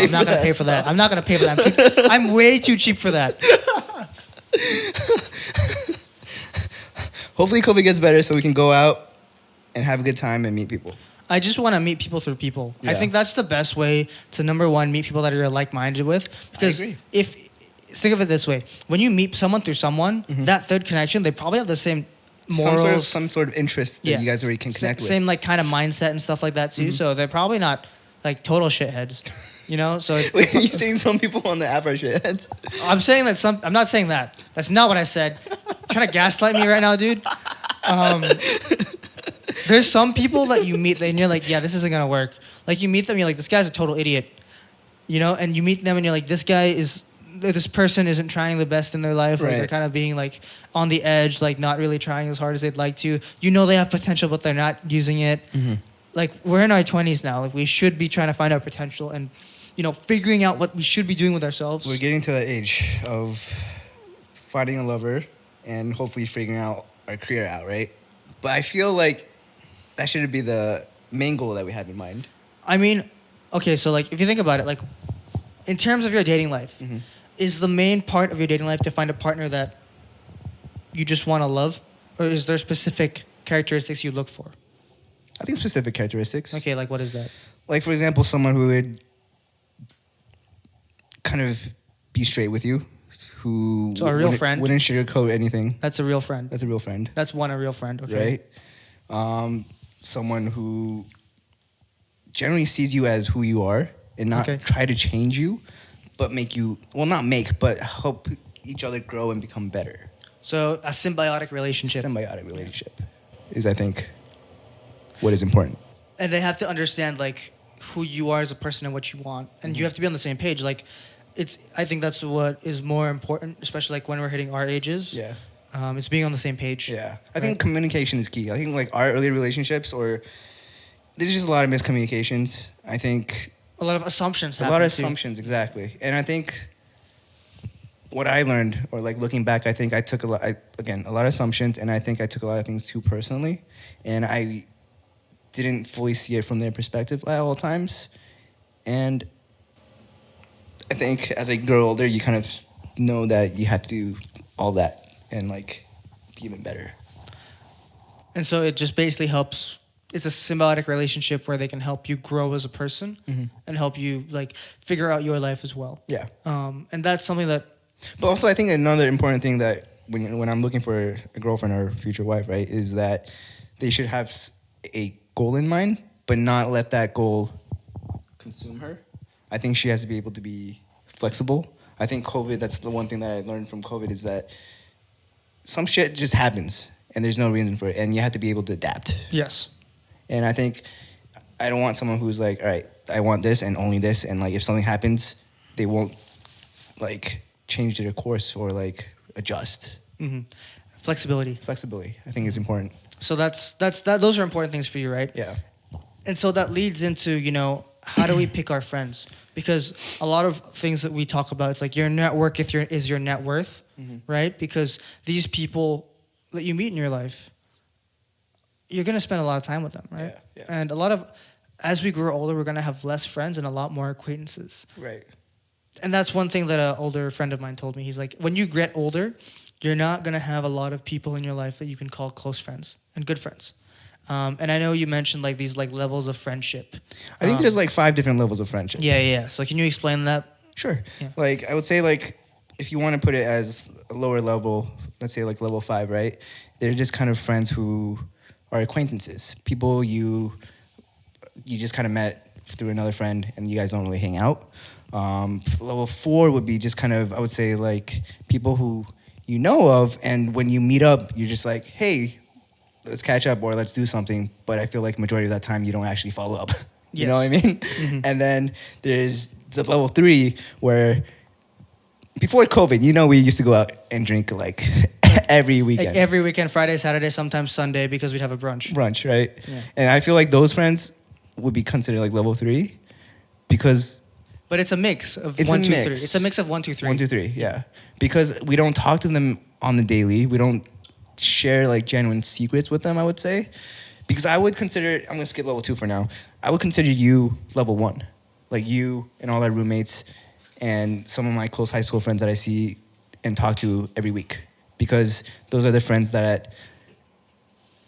not gonna pay for that. I'm not gonna pay for that. I'm way too cheap for that. Hopefully, COVID gets better so we can go out and have a good time and meet people. I just want to meet people through people. I Yeah. think that's the best way to, number one, meet people that you're like-minded with. Because agree. if think of it this way, when you meet someone through someone, that third connection, they probably have the same morals, some sort of interest that you guys already can connect with. Same like kind of mindset and stuff like that too. So they're probably not like total shitheads, you know. So Wait, are you saying some people on the app are shitheads? I'm saying that some. I'm not saying that. That's not what I said. Trying to gaslight me right now, dude. There's some people that you meet and you're like, yeah, this isn't gonna work. Like you meet them, you're like, this guy's a total idiot, you know. And you meet them and you're like, this person isn't trying the best in their life. Like they're kind of being like on the edge, like not really trying as hard as they'd like to. You know, they have potential, but they're not using it. Like we're in our 20s now. Like we should be trying to find our potential and, you know, figuring out what we should be doing with ourselves. We're getting to that age of finding a lover and hopefully figuring out our career out, right? But I feel like that should be the main goal that we have in mind. I mean, okay, so like if you think about it, like in terms of your dating life, is the main part of your dating life to find a partner that you just want to love, or is there specific characteristics you look for? I think specific characteristics. Okay, like what is that? Like, for example, someone who would kind of be straight with you, who So a real friend? wouldn't sugarcoat anything. That's a real friend. That's a real friend, That's a real friend. Okay. right? Someone who generally sees you as who you are and not try to change you, but make you, well, not make, but help each other grow and become better. So a symbiotic relationship. Symbiotic relationship is, I think, what is important. And they have to understand like who you are as a person and what you want, and you have to be on the same page. Like, I think that's what is more important, especially like when we're hitting our ages. Yeah. It's being on the same page. Yeah. I think communication is key. I think like our early relationships, there's just a lot of miscommunications. I think a lot of assumptions. A lot of assumptions, exactly. And I think what I learned, or like looking back, I think I took a lot of assumptions, and I think I took a lot of things too personally, and I didn't fully see it from their perspective at all times. And I think as I grow older, you kind of know that you have to do all that and like be even better. And so it just basically helps. It's a symbiotic relationship where they can help you grow as a person and help you like figure out your life as well. Yeah. And that's something that. But also, I think another important thing that when I'm looking for a girlfriend or future wife, right, is that they should have a goal in mind, but not let that goal consume her. I think she has to be able to be flexible. I think that's the one thing that I learned from COVID, is that some shit just happens and there's no reason for it, and you have to be able to adapt. Yes. And I think I don't want someone who's like, all right, I want this and only this, and like if something happens, they won't like change their course or like adjust. Flexibility. Flexibility, I think, is important. So those are important things for you, right? Yeah. And so that leads into, you know, how do we pick our friends? Because a lot of things that we talk about, it's like your network is your net worth, right? Because these people that you meet in your life, you're going to spend a lot of time with them, right? Yeah. And as we grow older, we're going to have less friends and a lot more acquaintances. Right. And that's one thing that an older friend of mine told me. He's like, when you get older, you're not going to have a lot of people in your life that you can call close friends and good friends. And I know you mentioned like these like levels of friendship. I think there's like 5 different levels of friendship. Yeah. So can you explain that? Sure. Yeah. Like I would say, like if you want to put it as a lower level, let's say like level 5, right? They're just kind of friends who are acquaintances, people you just kind of met through another friend and you guys don't really hang out. Level 4 would be just kind of, I would say, like people who you know of, and when you meet up, you're just like, hey, let's catch up or let's do something. But I feel like majority of that time you don't actually follow up. You know what I mean? And then there's the level 3 where before COVID, you know, we used to go out and drink like every weekend. Like every weekend, Friday, Saturday, sometimes Sunday, because we'd have a brunch. Brunch, right? Yeah. And I feel like those friends, would be considered like level 3 because But it's a mix of It's a 1, 2, 3. mix. It's a mix of 1, 2, 3. 1, 2, 3, yeah. Because we don't talk to them on the daily. We don't share like genuine secrets with them, I would say. Because I would consider, I'm gonna skip level 2 for now. I would consider you level 1. Like you and all our roommates and some of my close high school friends that I see and talk to every week. Because those are the friends that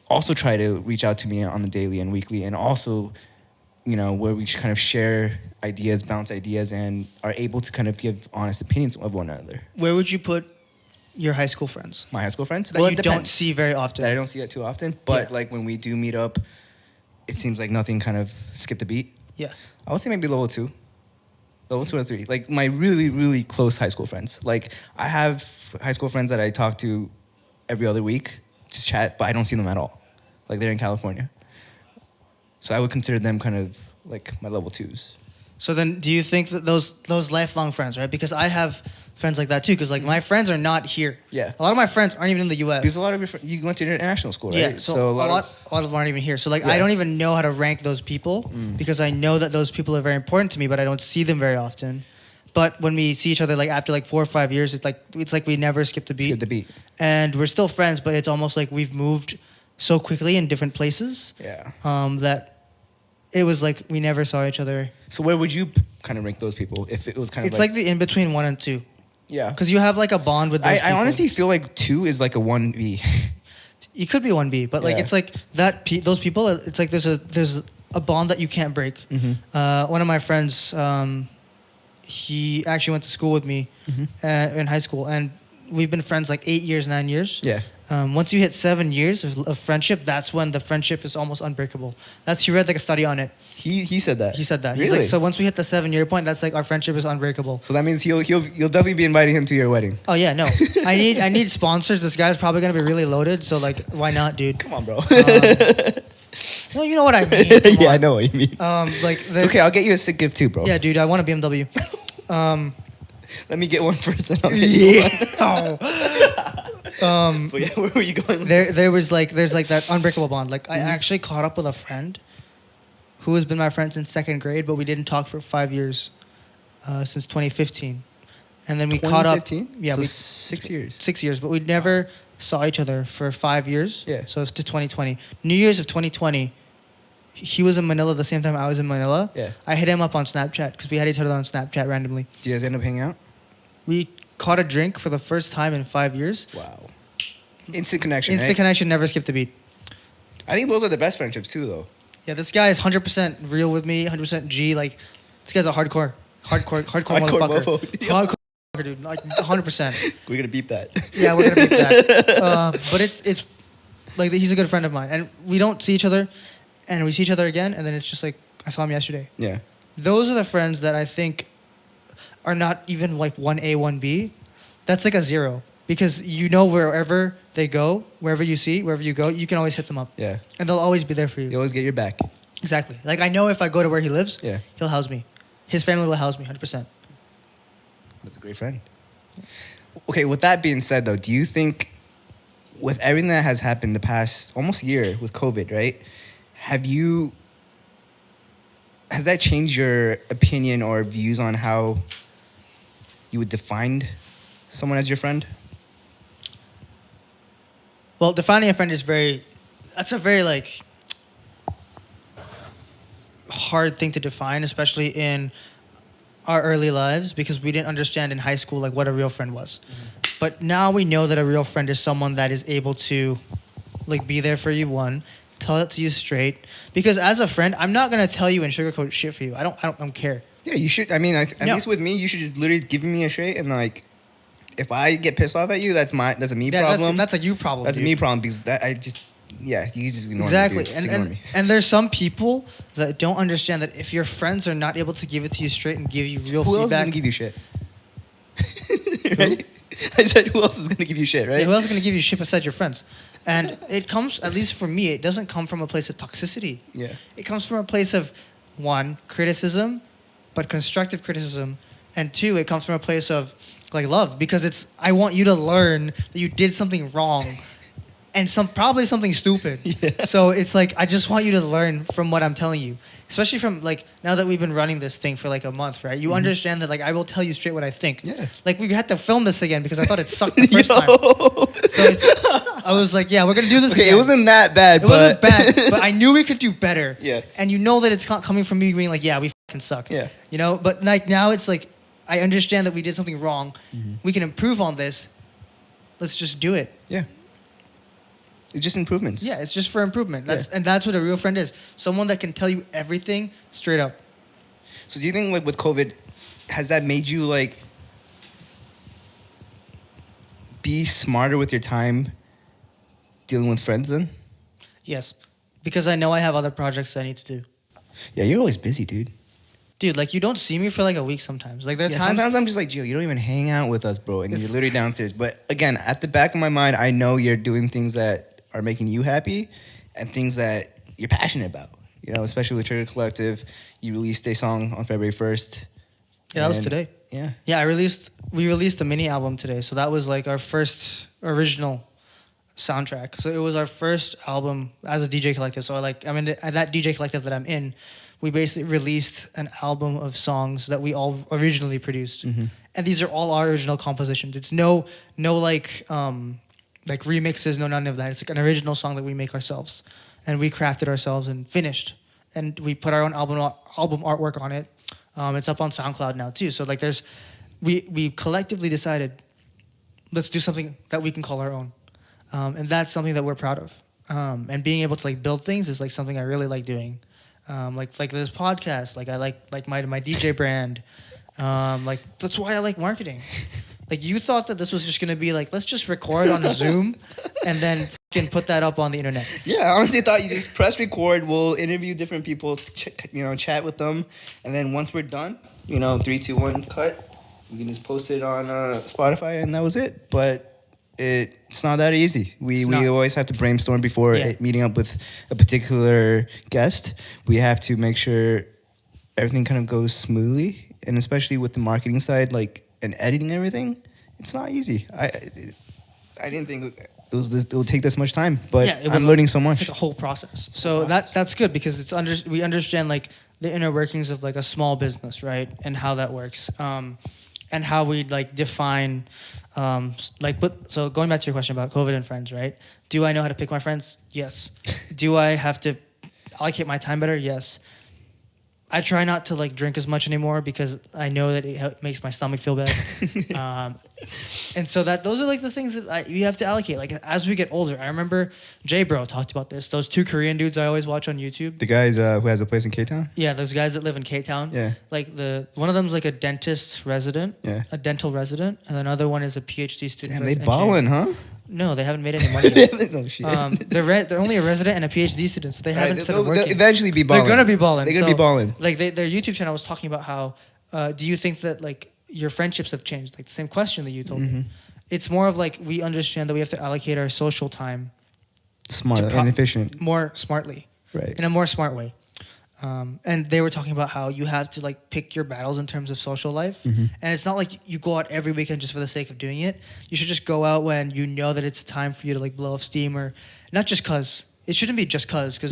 also try to reach out to me on the daily and weekly, and also, you know, where we kind of share ideas, bounce ideas, and are able to kind of give honest opinions of one another. Where would you put your high school friends My high school friends? that Well, you it don't depends. see very often? That I don't see that too often. But Yeah. like when we do meet up, it seems like nothing kind of skipped a beat. Yeah. I would say maybe level 2. Level 2 or 3. Like my really, really close high school friends. Like I have high school friends that I talk to every other week, just chat, but I don't see them at all. Like they're in California. So I would consider them kind of like my level 2s. So then, do you think that those lifelong friends, right? Because I have friends like that too. Because like my friends are not here. Yeah. A lot of my friends aren't even in the U.S. Because a lot of you went to international school, right? Yeah. So a lot of them aren't even here. So like I Yeah. don't even know how to rank those people because I know that those people are very important to me, but I don't see them very often. But when we see each other, like after like 4 or 5 years, it's like we never skipped a beat. skip the beat. And we're still friends, but it's almost like we've moved so quickly in different places Yeah. that it was like we never saw each other. So where would you kind of rank those people if it was kind of It's like the in between 1 and 2, yeah. because you have like a bond with those I people. honestly feel like 2 is like a 1B. You could be 1B, but like Yeah. it's like those people. It's like there's a bond that you can't break. One of my friends, he actually went to school with me in high school, and we've been friends like 8 years, 9 years. Yeah. Once you hit 7 years of friendship, that's when the friendship is almost unbreakable. He read like a study on it. He said that. He said that. Really? He's like, so once we hit the 7-year point, that's like our friendship is unbreakable. So that means you'll definitely be inviting him to your wedding. Oh yeah, no. I need sponsors. This guy's probably gonna be really loaded, so like, why not, dude? Come on, bro. No, you know what I mean. Come Yeah, I on. know what you mean. Like It's okay, I'll get you a sick gift too, bro. Yeah, dude, I want a BMW. Let me get one first, then I'll get you one. Yeah. But yeah, where were you going with There's like that unbreakable bond. Like I actually caught up with a friend who has been my friend since 2nd grade, but we didn't talk for 5 years since 2015, and then we caught up. 2015? Yeah, So we 6 years. 6 years, but we never saw each other for 5 years. Yeah. So it's to 2020. New Year's of 2020. He was in Manila the same time I was in Manila. Yeah. I hit him up on Snapchat because we had each other on Snapchat randomly. Did you guys end up hanging out? We caught a drink for the first time in 5 years. Wow. Instant connection, Instant right? connection, never skipped a beat. I think those are the best friendships too, though. Yeah, this guy is 100% real with me, 100% G. Like, this guy's a hardcore Hardcore motherfucker. mofo. Hardcore motherfucker, dude. Like, 100%. We're gonna beep that. Yeah, we're gonna beat that. But it's like he's a good friend of mine, and we don't see each other, and we see each other again, and then it's just like I saw him yesterday. Yeah. Those are the friends that I think are not even like 1A, 1B. That's like a 0 because you know wherever they go, wherever you go, you can always hit them up, Yeah. and they'll always be there for you. You always get your back. Exactly. Like I know if I go to where he lives, Yeah. he'll house me. His family will house me 100%. That's a great friend. Okay, with that being said, though, do you think, with everything that has happened the past almost year with COVID, right? Has that changed your opinion or views on how you would define someone as your friend? Well, defining a friend is that's a very like hard thing to define, especially in our early lives, because we didn't understand in high school like what a real friend was. But now we know that a real friend is someone that is able to like be there for you, one, tell it to you straight. Because as a friend, I'm not gonna tell you and sugarcoat shit for you. I don't care. Yeah, you should. I mean, at No. least with me, you should just literally give me a straight and like, if I get pissed off at you, that's a me Yeah, problem. that's a you problem. That's a dude. me problem because you just ignore Exactly. me. Dude. Just ignore me. And there's some people that don't understand that if your friends are not able to give it to you straight and give you real Who else is feedback, gonna give you shit? Right? I said, who else is gonna give you shit, right? who else is going to give you shit besides your friends? And it comes, at least for me, it doesn't come from a place of toxicity. Yeah. It comes from a place of, one, criticism, but constructive criticism. And two, it comes from a place of like love, because I want you to learn that you did something wrong. and probably something stupid. Yeah. So it's like I just want you to learn from what I'm telling you, especially from like now that we've been running this thing for like a month, right? You understand that like I will tell you straight what I think. Yeah. Like we had to film this again because I thought it sucked the first time. So I was like, yeah, we're gonna do this. Okay, again. it wasn't that bad. It wasn't bad, but I knew we could do better. Yeah. And you know that it's coming from me being like, yeah, we fucking suck. Yeah. You know, but like now it's like I understand that we did something wrong. We can improve on this. Let's just do it. Yeah. It's just improvements. Yeah, it's just for improvement. And that's what a real friend is. Someone that can tell you everything straight up. So do you think like with COVID, has that made you like be smarter with your time dealing with friends then? Yes. Because I know I have other projects that I need to do. Yeah, you're always busy, dude. Dude, like you don't see me for like a week sometimes. Like there are times sometimes I'm just like, Gio, you don't even hang out with us, bro. And you're literally downstairs. But again, at the back of my mind, I know you're doing things that are making you happy and things that you're passionate about. You know, especially with Trigger Collective. You released a song on February 1st. Yeah, that was today. Yeah. Yeah, we released a mini album today. So that was like our first original soundtrack. So it was our first album as a DJ collective. So like I'm in that DJ collective that I'm in. We basically released an album of songs that we all originally produced, and these are all our original compositions. It's no like remixes, no none of that. It's like an original song that we make ourselves, and we crafted ourselves and finished, and we put our own album artwork on it. It's up on SoundCloud now too. So like we collectively decided, let's do something that we can call our own, and that's something that we're proud of. And being able to like build things is like something I really like doing. Like this podcast, like I like my DJ brand, like that's why I like marketing. Like you thought that this was just gonna be like let's just record on Zoom and then fucking put that up on the internet. Yeah, I honestly thought you just press record. We'll interview different people, chat with them, and then once we're done, 3, 2, 1, cut. We can just post it on Spotify, and that was it. But it's not that easy. We always have to brainstorm before meeting up with a particular guest. We have to make sure everything kind of goes smoothly, and especially with the marketing side, like and editing everything, it's not easy. I didn't think it would take this much time, but I'm learning so much. It's like a whole process. So that's good because we understand like the inner workings of like a small business, right, and how that works, and how we like define. So going back to your question about COVID and friends, right? Do I know how to pick my friends? Yes. Do I have to allocate my time better? Yes. I try not to like drink as much anymore because I know that it makes my stomach feel bad. And so those are like the things that you have to allocate. Like as we get older, I remember Jay Bro talked about this. Those 2 Korean dudes I always watch on YouTube. The guys who has a place in K-Town? Yeah, those guys that live in K-Town. Yeah. Like one of them's like a dentist resident. Yeah. A dental resident, and another one is a PhD student. Damn, they ballin', huh? No, they haven't made any money yet. No shit. They're only a resident and a PhD student, so they haven't started working. They'll eventually be balling. They're gonna be balling. They're gonna be balling. Like their YouTube channel was talking about how, do you think that like your friendships have changed? Like the same question that you told me. It's more of like we understand that we have to allocate our social time smart and efficient, more smartly, right? In a more smart way. And they were talking about how you have to like pick your battles in terms of social life. And it's not like you go out every weekend just for the sake of doing it. You should just go out when you know that it's time for you to like blow off steam, or not just cause. It shouldn't be just cause, because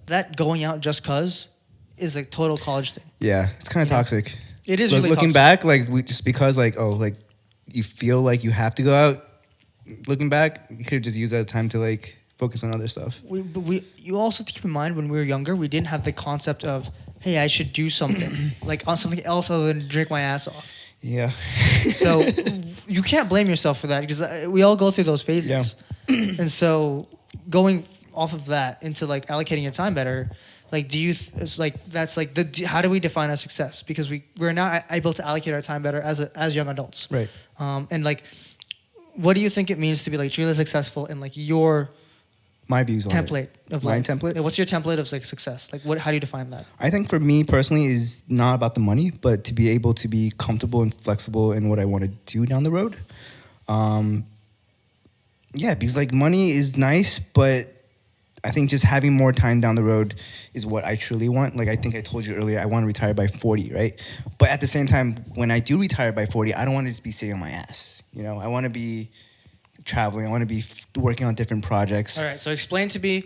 that going out just cause is a total college thing. Yeah, it's kind of toxic. It is really looking toxic. back, like just because like you feel like you have to go out. Looking back, you could have just used that time to like focus on other stuff. You also have to keep in mind when we were younger, we didn't have the concept of, hey, I should do something like on something else other than drink my ass off. Yeah. So you can't blame yourself for that because we all go through those phases. Yeah. And so going off of that into like allocating your time better, like it's like that's like how do we define our success? Because we're not able to allocate our time better as young adults. Right. And like, what do you think it means to be like truly successful in like your my views on template of life? My template? What's your template of like success? Like how do you define that? I think for me personally is not about the money, but to be able to be comfortable and flexible in what I want to do down the road. Yeah, because like money is nice, but I think just having more time down the road is what I truly want. Like I think I told you earlier, I want to retire by 40, right? But at the same time, when I do retire by 40, I don't want to just be sitting on my ass. I want to be traveling. I want to be working on different projects. All right, so explain to me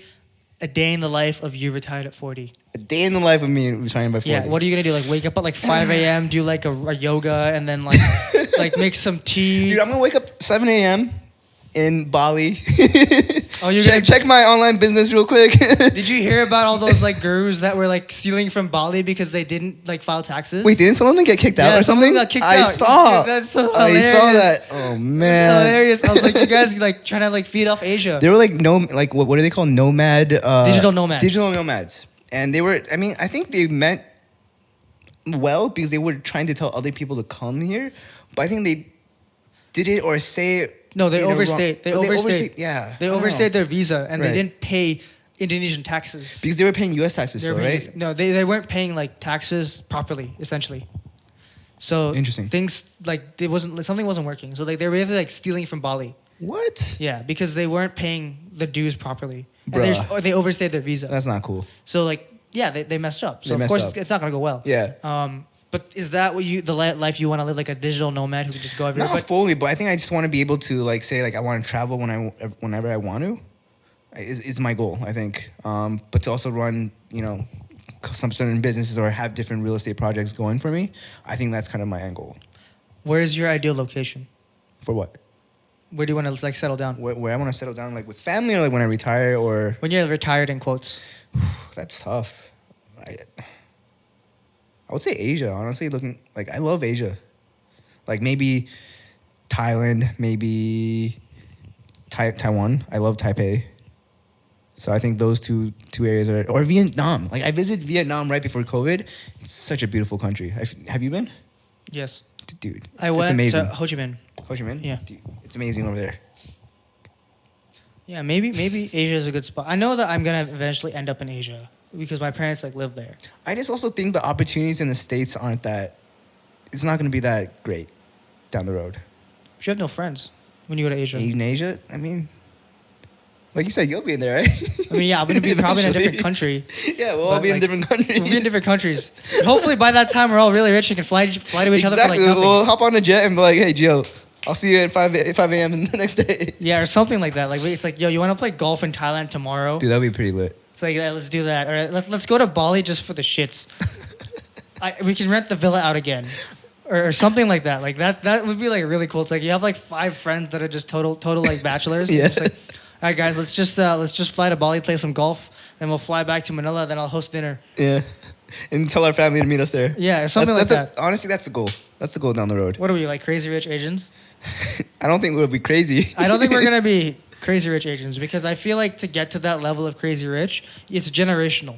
a day in the life of you retired at 40. A day in the life of me retiring by 40. Yeah, what are you gonna do? Like wake up at like 5 a.m., do like a yoga, and then like like make some tea. Dude, I'm gonna wake up 7 a.m. in Bali. Oh, you're check my online business real quick. Did you hear about all those like gurus that were like stealing from Bali because they didn't like file taxes? Wait, didn't some of them get kicked out or some of something? them got kicked I out. saw. Dude, that's so I hilarious. saw that. Oh man, It's hilarious. I was like, you guys like trying to like feed off Asia. They were like what are they called? Nomad. Digital nomads. Digital nomads, and they were. I mean, I think they meant well because they were trying to tell other people to come here, but I think they did it or say it. No, they in a wrong- overstayed. They overstayed. Yeah, They I don't know. overstayed their visa and Right. they didn't pay Indonesian taxes. Because they were paying U.S. taxes They were still, paying- right? No, they weren't paying like taxes properly, essentially. So Interesting. things like something wasn't working. So like they were basically like stealing from Bali. What? Yeah, because they weren't paying the dues properly. And Bruh. or they overstayed their visa. That's not cool. So like yeah, they messed up. So They of messed course up. it's not gonna go well. Yeah. But is that what life you want to live, like a digital nomad who can just go everywhere? Not But fully, but I think I just want to be able to like say like I want to travel whenever I want to. Is my goal, I think. But to also run, some certain businesses or have different real estate projects going for me, I think that's kind of my end goal. where's your ideal location? For what? Where do you want to like settle down? Where I want to settle down, like with family or like when I retire or When you're retired, in quotes. that's tough. I would say Asia, honestly. Looking like I love Asia, like maybe Thailand, maybe Taiwan. I love Taipei. So I think those two areas are, or Vietnam. Like I visited Vietnam right before COVID. It's such a beautiful country. Have you been? Yes. Dude, I it's went amazing. to Ho Chi Minh. Ho Chi Minh? Yeah. Dude, it's amazing over there. Yeah, maybe Asia is a good spot. I know that I'm gonna eventually end up in Asia because my parents like live there. I just also think the opportunities in the States aren't that, it's not going to be that great down the road. But you have no friends when you go to Asia. In Asia, I mean, like you said, you'll be in there, right? I mean, yeah, I'm gonna be probably in a different Eventually. country. Yeah, we'll all But, be in like, different countries. We'll be in different countries. Hopefully, by that time, we're all really rich and can fly to each other for like Exactly. nothing. We'll hop on a jet and be like, hey, Gio, I'll see you at 5 a.m. the next day. Yeah, or something like that. Like it's like, yo, you want to play golf in Thailand tomorrow? Dude, that'd be pretty lit. It's like, yeah, let's do that. Or let's go to Bali just for the shits. We can rent the villa out again, or something like that. Like that would be like really cool. It's like you have like 5 friends that are just total like bachelors. Yeah. It's like, all right, guys, let's just fly to Bali, play some golf, then we'll fly back to Manila. Then I'll host dinner. Yeah. And tell our family to meet us there. Yeah, something like that. Honestly, that's the goal. That's the goal down the road. What are we, like crazy rich Asians? I don't think we'll be crazy. I don't think we're gonna be crazy rich Asians because I feel like to get to that level of crazy rich, it's generational.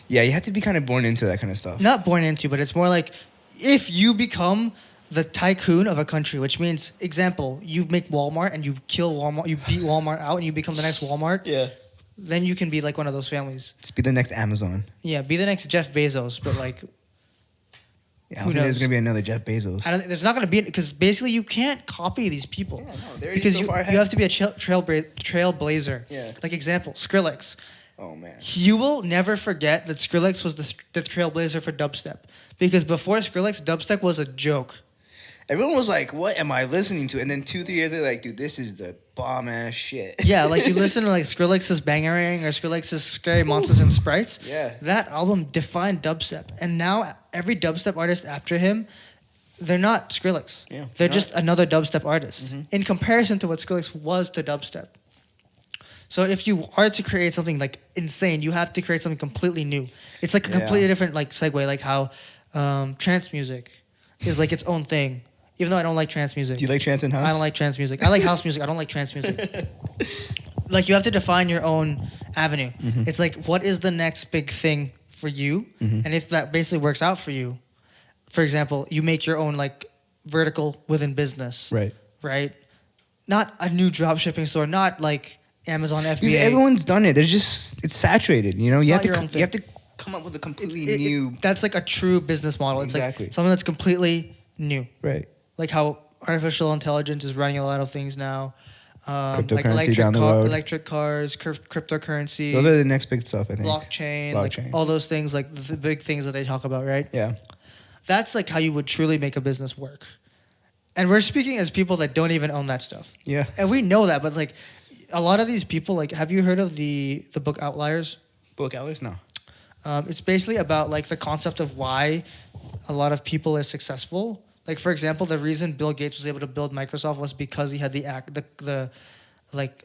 Yeah, you have to be kind of born into that kind of stuff. Not born into, but it's more like if you become the tycoon of a country, which means, example, you make Walmart and you kill Walmart, you beat Walmart out and you become the next Walmart, Yeah. then you can be like one of those families. Let's be the next Amazon. Yeah, be the next Jeff Bezos, but like, Yeah, I don't Who think there's knows? going to be another Jeff Bezos. there's not going to be, because basically you can't copy these people. Yeah, no, they're already Because so you far ahead. have to be a trailblazer. Yeah. Like example, Skrillex. Oh, man. You will never forget that Skrillex was the trailblazer for dubstep. Because before Skrillex, dubstep was a joke. Everyone was like, what am I listening to? And then 2-3 years later, like, dude, this is the bomb-ass shit. Yeah, like you listen to like Skrillex's Bangarang or Skrillex's Scary Monsters and Sprites. Yeah. That album defined dubstep. And now every dubstep artist after him, they're not Skrillex. Yeah, They're they're just another dubstep artist in comparison to what Skrillex was to dubstep. So if you are to create something like insane, you have to create something completely new. It's like a Yeah. completely different like segue, like how trance music is like its own thing. Even though I don't like trance music. Do you like trance and house? I don't like trance music. I like house music. I don't like trance music. Like you have to define your own avenue. It's like what is the next big thing for you, and if that basically works out for you, for example, you make your own like vertical within business, Right. Right? Not a new drop shipping store, not like Amazon FBA. Because everyone's done it. It's saturated. You know, you not have your own to thing. you have to come up with a completely new. That's like a true business model. It's Exactly. like something that's completely new. Right. Like how artificial intelligence is running a lot of things now. Like Cryptocurrency down the road. electric cars, cryptocurrency, Those are the next big stuff, I think. blockchain, like Blockchain. all those things, like the big things that they talk about, right? Yeah. That's like how you would truly make a business work. And we're speaking as people that don't even own that stuff. Yeah. And we know that, but like a lot of these people, like, have you heard of the book Outliers? Book hours? No. It's basically about like the concept of why a lot of people are successful. Like, for example, the reason Bill Gates was able to build Microsoft was because he had the like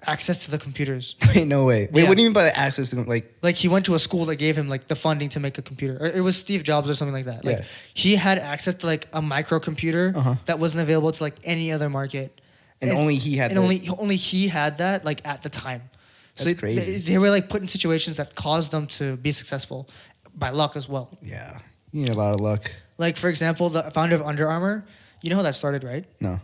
access to the computers. Wait, no way. Wait, Yeah. what do you mean by the access to them? Like he went to a school that gave him like the funding to make a computer. Or it was Steve Jobs or something like that. Like Yeah. he had access to like a microcomputer Uh-huh. that wasn't available to like any other market. And only he had and that. only he had that like at the time. That's crazy. They were like put in situations that caused them to be successful by luck as well. Yeah. You need a lot of luck. Like, for example, the founder of Under Armour, you know how that started, right? No.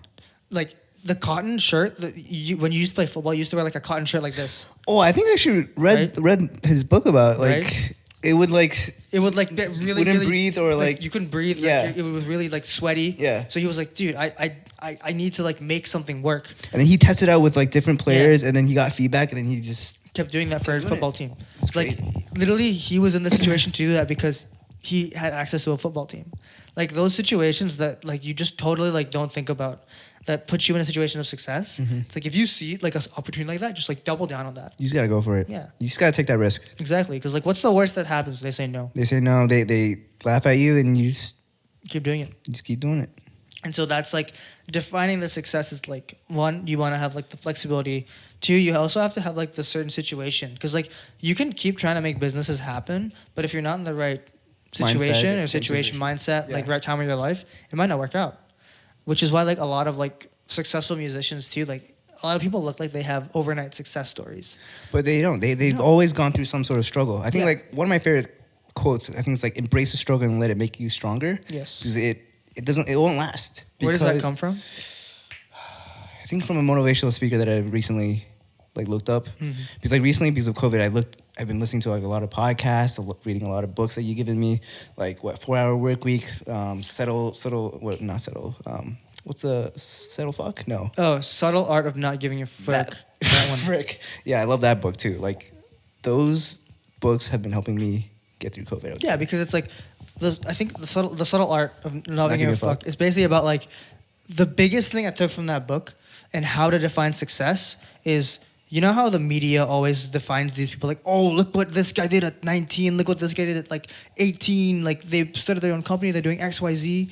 Like the cotton shirt that when you used to play football, you used to wear like a cotton shirt like this. Oh, I think I actually read his book about like Right? it would like It would like get really wouldn't really, breathe or like you couldn't breathe. Yeah. Like, it was really like sweaty. Yeah. So he was like, dude, I need to like make something work. and then he tested out with like different players and then he got feedback and then he just Kept doing that for his doing football it. team. It's Like crazy. literally, he was in the situation to do that because he had access to a football team. Like those situations that like you just totally like don't think about that puts you in a situation of success. Mm-hmm. It's like if you see like an opportunity like that, just like double down on that. you just gotta go for it. Yeah. You just gotta take that risk. Exactly, because like what's the worst that happens? They say no. They say no, they laugh at you and you Keep doing it. just keep doing it. And so that's like defining the success is like one, you want to have like the flexibility. Two, you also have to have like the certain situation because like you can keep trying to make businesses happen, but if you're not in the right situation Mindset, or situation mindset, Yeah. like right time of your life, it might not work out. Which is why like a lot of like successful musicians too, like a lot of people look like they have overnight success stories. But they don't. They've No. always gone through some sort of struggle. I think Yeah. like one of my favorite quotes, I think it's like embrace the struggle and let it make you stronger. Yes. Because it won't last. Where does that Because- come from? I think from a motivational speaker that I recently like looked up. Mm-hmm. Because like recently because of COVID, I've been listening to like a lot of podcasts, reading a lot of books that you've given me, like 4-Hour Work Week, settle what not settle. What's the settle fuck? No. Oh, subtle art of not giving a frick. That one. Frick. Yeah, I love that book too. Like those books have been helping me get through COVID. I would Yeah, say. because it's like, I think the subtle art of not giving giving a a fuck fuck. is basically about like the biggest thing I took from that book and how to define success is, you know how the media always defines these people like, oh, look what this guy did at 19, look what this guy did at like 18, like they started their own company, they're doing X, Y, Z.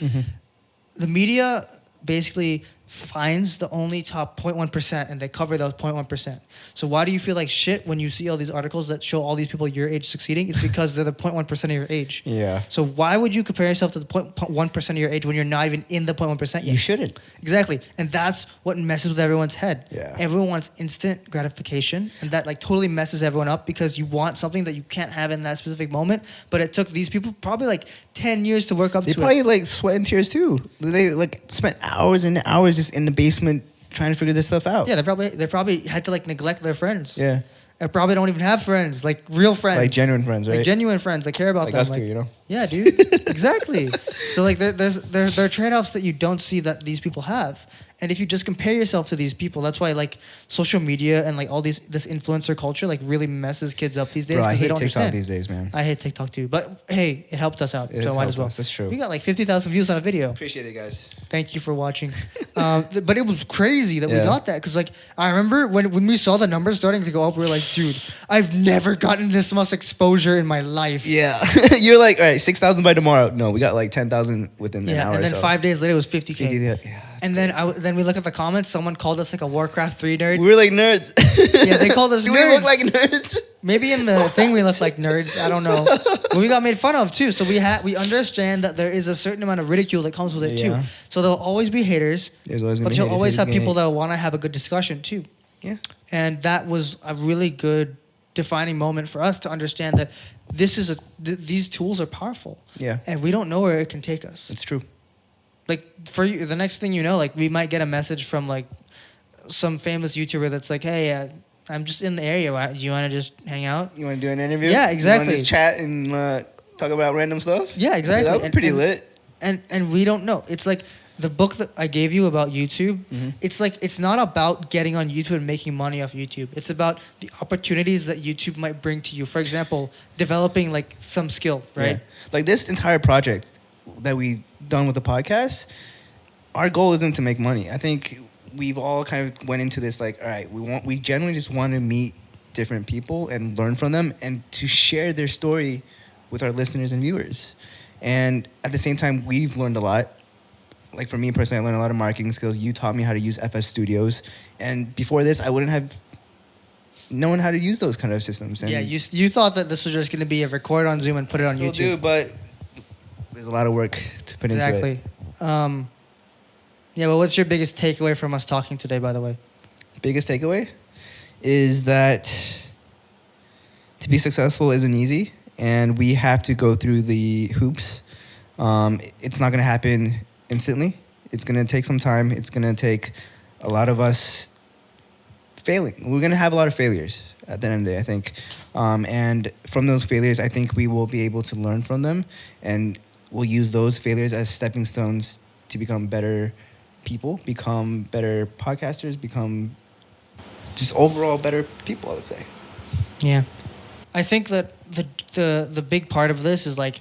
The media basically finds the only top 0.1% and they cover those 0.1%. So why do you feel like shit when you see all these articles that show all these people your age succeeding? It's because they're the 0.1% of your age. Yeah. So why would you compare yourself to the 0.1% of your age when you're not even in the 0.1% yet? You shouldn't. Exactly. And that's what messes with everyone's head. Yeah. Everyone wants instant gratification and that like totally messes everyone up because you want something that you can't have in that specific moment. But it took these people probably like 10 years to work up They to probably it. like sweat and tears too. They like spent hours and hours just in the basement trying to figure this stuff out. Yeah, they probably had to like neglect their friends. Yeah. I probably don't even have friends, like real friends. Like genuine friends, right? Like genuine friends that care about Like them. us two, you know? Yeah, dude. Exactly. So like there are trade-offs that you don't see that these people have. And if you just compare yourself to these people, that's why like social media and like all this influencer culture like really messes kids up these days Bro, I because they hate don't TikTok understand. these days, man. I hate TikTok too. But hey, it helped us out. It So has might helped as well. us, that's true. We got like 50,000 views on a video. Appreciate it, guys. Thank you for watching. But it was crazy that we Yeah. got that because, like, I remember when we saw the numbers starting to go up, we were like, dude, I've never gotten this much exposure in my life. Yeah. You're like, all right, 6,000 by tomorrow. No, we got like 10,000 within an hour And then or so. 5 days later, it was 50K. 50, yeah. And then then we look at the comments. Someone called us like a Warcraft 3 nerd. We were like nerds. Yeah, they called us Do nerds. we look like nerds? Maybe in the thing we look like nerds. I don't know. But we got made fun of too. So we understand that there is a certain amount of ridicule that comes with it Yeah. too. So there'll always be haters. There's always gonna But be you'll haters, always haters have gonna people hate. that want to have a good discussion too. Yeah. And that was a really good defining moment for us to understand that these tools are powerful. Yeah. And we don't know where it can take us. It's true. Like for you, the next thing you know, like we might get a message from like some famous YouTuber that's like, hey, I'm just in the area. Do you want to just hang out? You want to do an interview? Yeah, You exactly. want to just chat and talk about random stuff? Yeah, exactly. That was pretty and, lit. And we don't know. It's like the book that I gave you about YouTube. Mm-hmm. It's like it's not about getting on YouTube and making money off YouTube. It's about the opportunities that YouTube might bring to you. For example, developing like some skill, right? Yeah. Like this entire project that we done with the podcast, our goal isn't to make money. I think we've all kind of went into this like, all right, we generally just want to meet different people and learn from them and to share their story with our listeners and viewers. And at the same time, we've learned a lot. Like for me personally, I learned a lot of marketing skills. You taught me how to use FS Studios. And before this, I wouldn't have known how to use those kind of systems. And Yeah, you thought that this was just going to be a record on Zoom and put it on still YouTube. do, but there's a lot of work to put into it. Exactly. Yeah, well, what's your biggest takeaway from us talking today, by the way? Biggest takeaway is that to be successful isn't easy, and we have to go through the hoops. It's not going to happen instantly. It's going to take some time. It's going to take a lot of us failing. We're going to have a lot of failures at the end of the day, I think. And from those failures, I think we will be able to learn from them, and we'll use those failures as stepping stones to become better people, become better podcasters, become just overall better people, I would say. Yeah. I think that the big part of this is like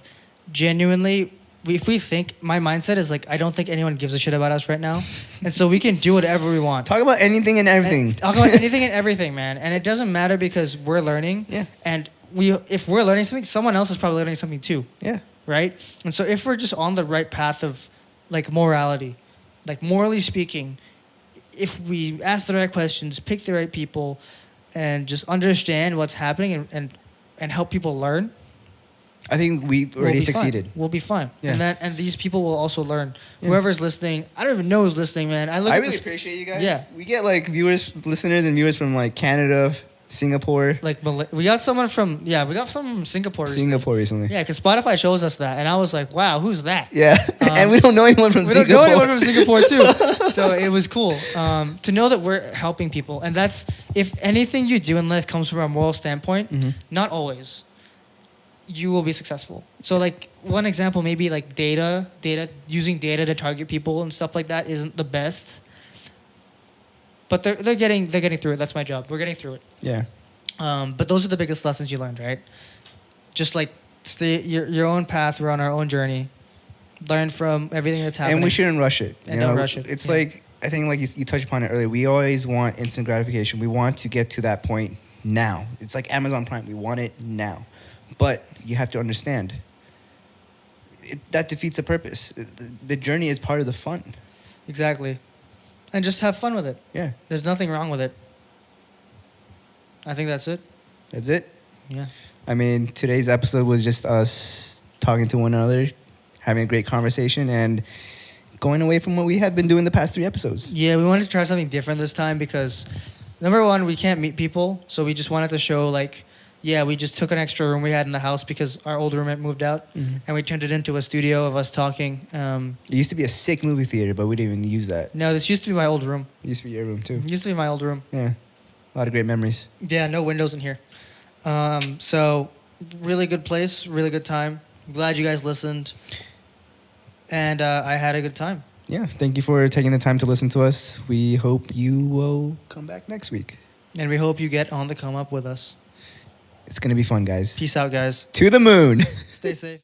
genuinely, if we think, my mindset is like, I don't think anyone gives a shit about us right now. And so we can do whatever we want. Talk about anything and everything. Talk about anything and everything, man. And it doesn't matter because we're learning. Yeah. And if we're learning something, someone else is probably learning something too. Yeah. Right? And so if we're just on the right path of like morality, like morally speaking, if we ask the right questions, pick the right people, and just understand what's happening and help people learn, I think we've already succeeded. We'll be fine. Yeah. And these people will also learn. Yeah. Whoever's listening, I don't even know who's listening, man. I really appreciate you guys. Yeah. We get like listeners and viewers from like Canada, Singapore. Like we got someone from Singapore recently. Yeah, because Spotify shows us that, and I was like, wow, who's that? Yeah. And we don't know anyone from Singapore. We don't know anyone from Singapore too. So it was cool to know that we're helping people, and that's, if anything you do in life comes from a moral standpoint, not always, you will be successful. So like one example, maybe like data, using data to target people and stuff like that isn't the best. But they're getting through it. That's my job. We're getting through it. Yeah. But those are the biggest lessons you learned, right? Just like stay your own path. We're on our own journey. Learn from everything that's happening. And we shouldn't rush it. And don't rush it. It's like, I think like you touched upon it earlier. We always want instant gratification. We want to get to that point now. It's like Amazon Prime. We want it now. But you have to understand, that defeats the purpose. The journey is part of the fun. Exactly. And just have fun with it. Yeah. There's nothing wrong with it. I think that's it. That's it. Yeah. I mean, today's episode was just us talking to one another, having a great conversation, and going away from what we had been doing the past 3 episodes. Yeah, we wanted to try something different this time because, number one, we can't meet people. So we just wanted to show, like, yeah, we just took an extra room we had in the house because our old roommate moved out, and we turned it into a studio of us talking. It used to be a sick movie theater, but we didn't even use that. No, this used to be my old room. It used to be your room, too. It used to be my old room. Yeah. A lot of great memories. Yeah, no windows in here. So, really good place, really good time. I'm glad you guys listened. And I had a good time. Yeah, thank you for taking the time to listen to us. We hope you will come back next week. And we hope you get on the come up with us. It's going to be fun, guys. Peace out, guys. To the moon. Stay safe.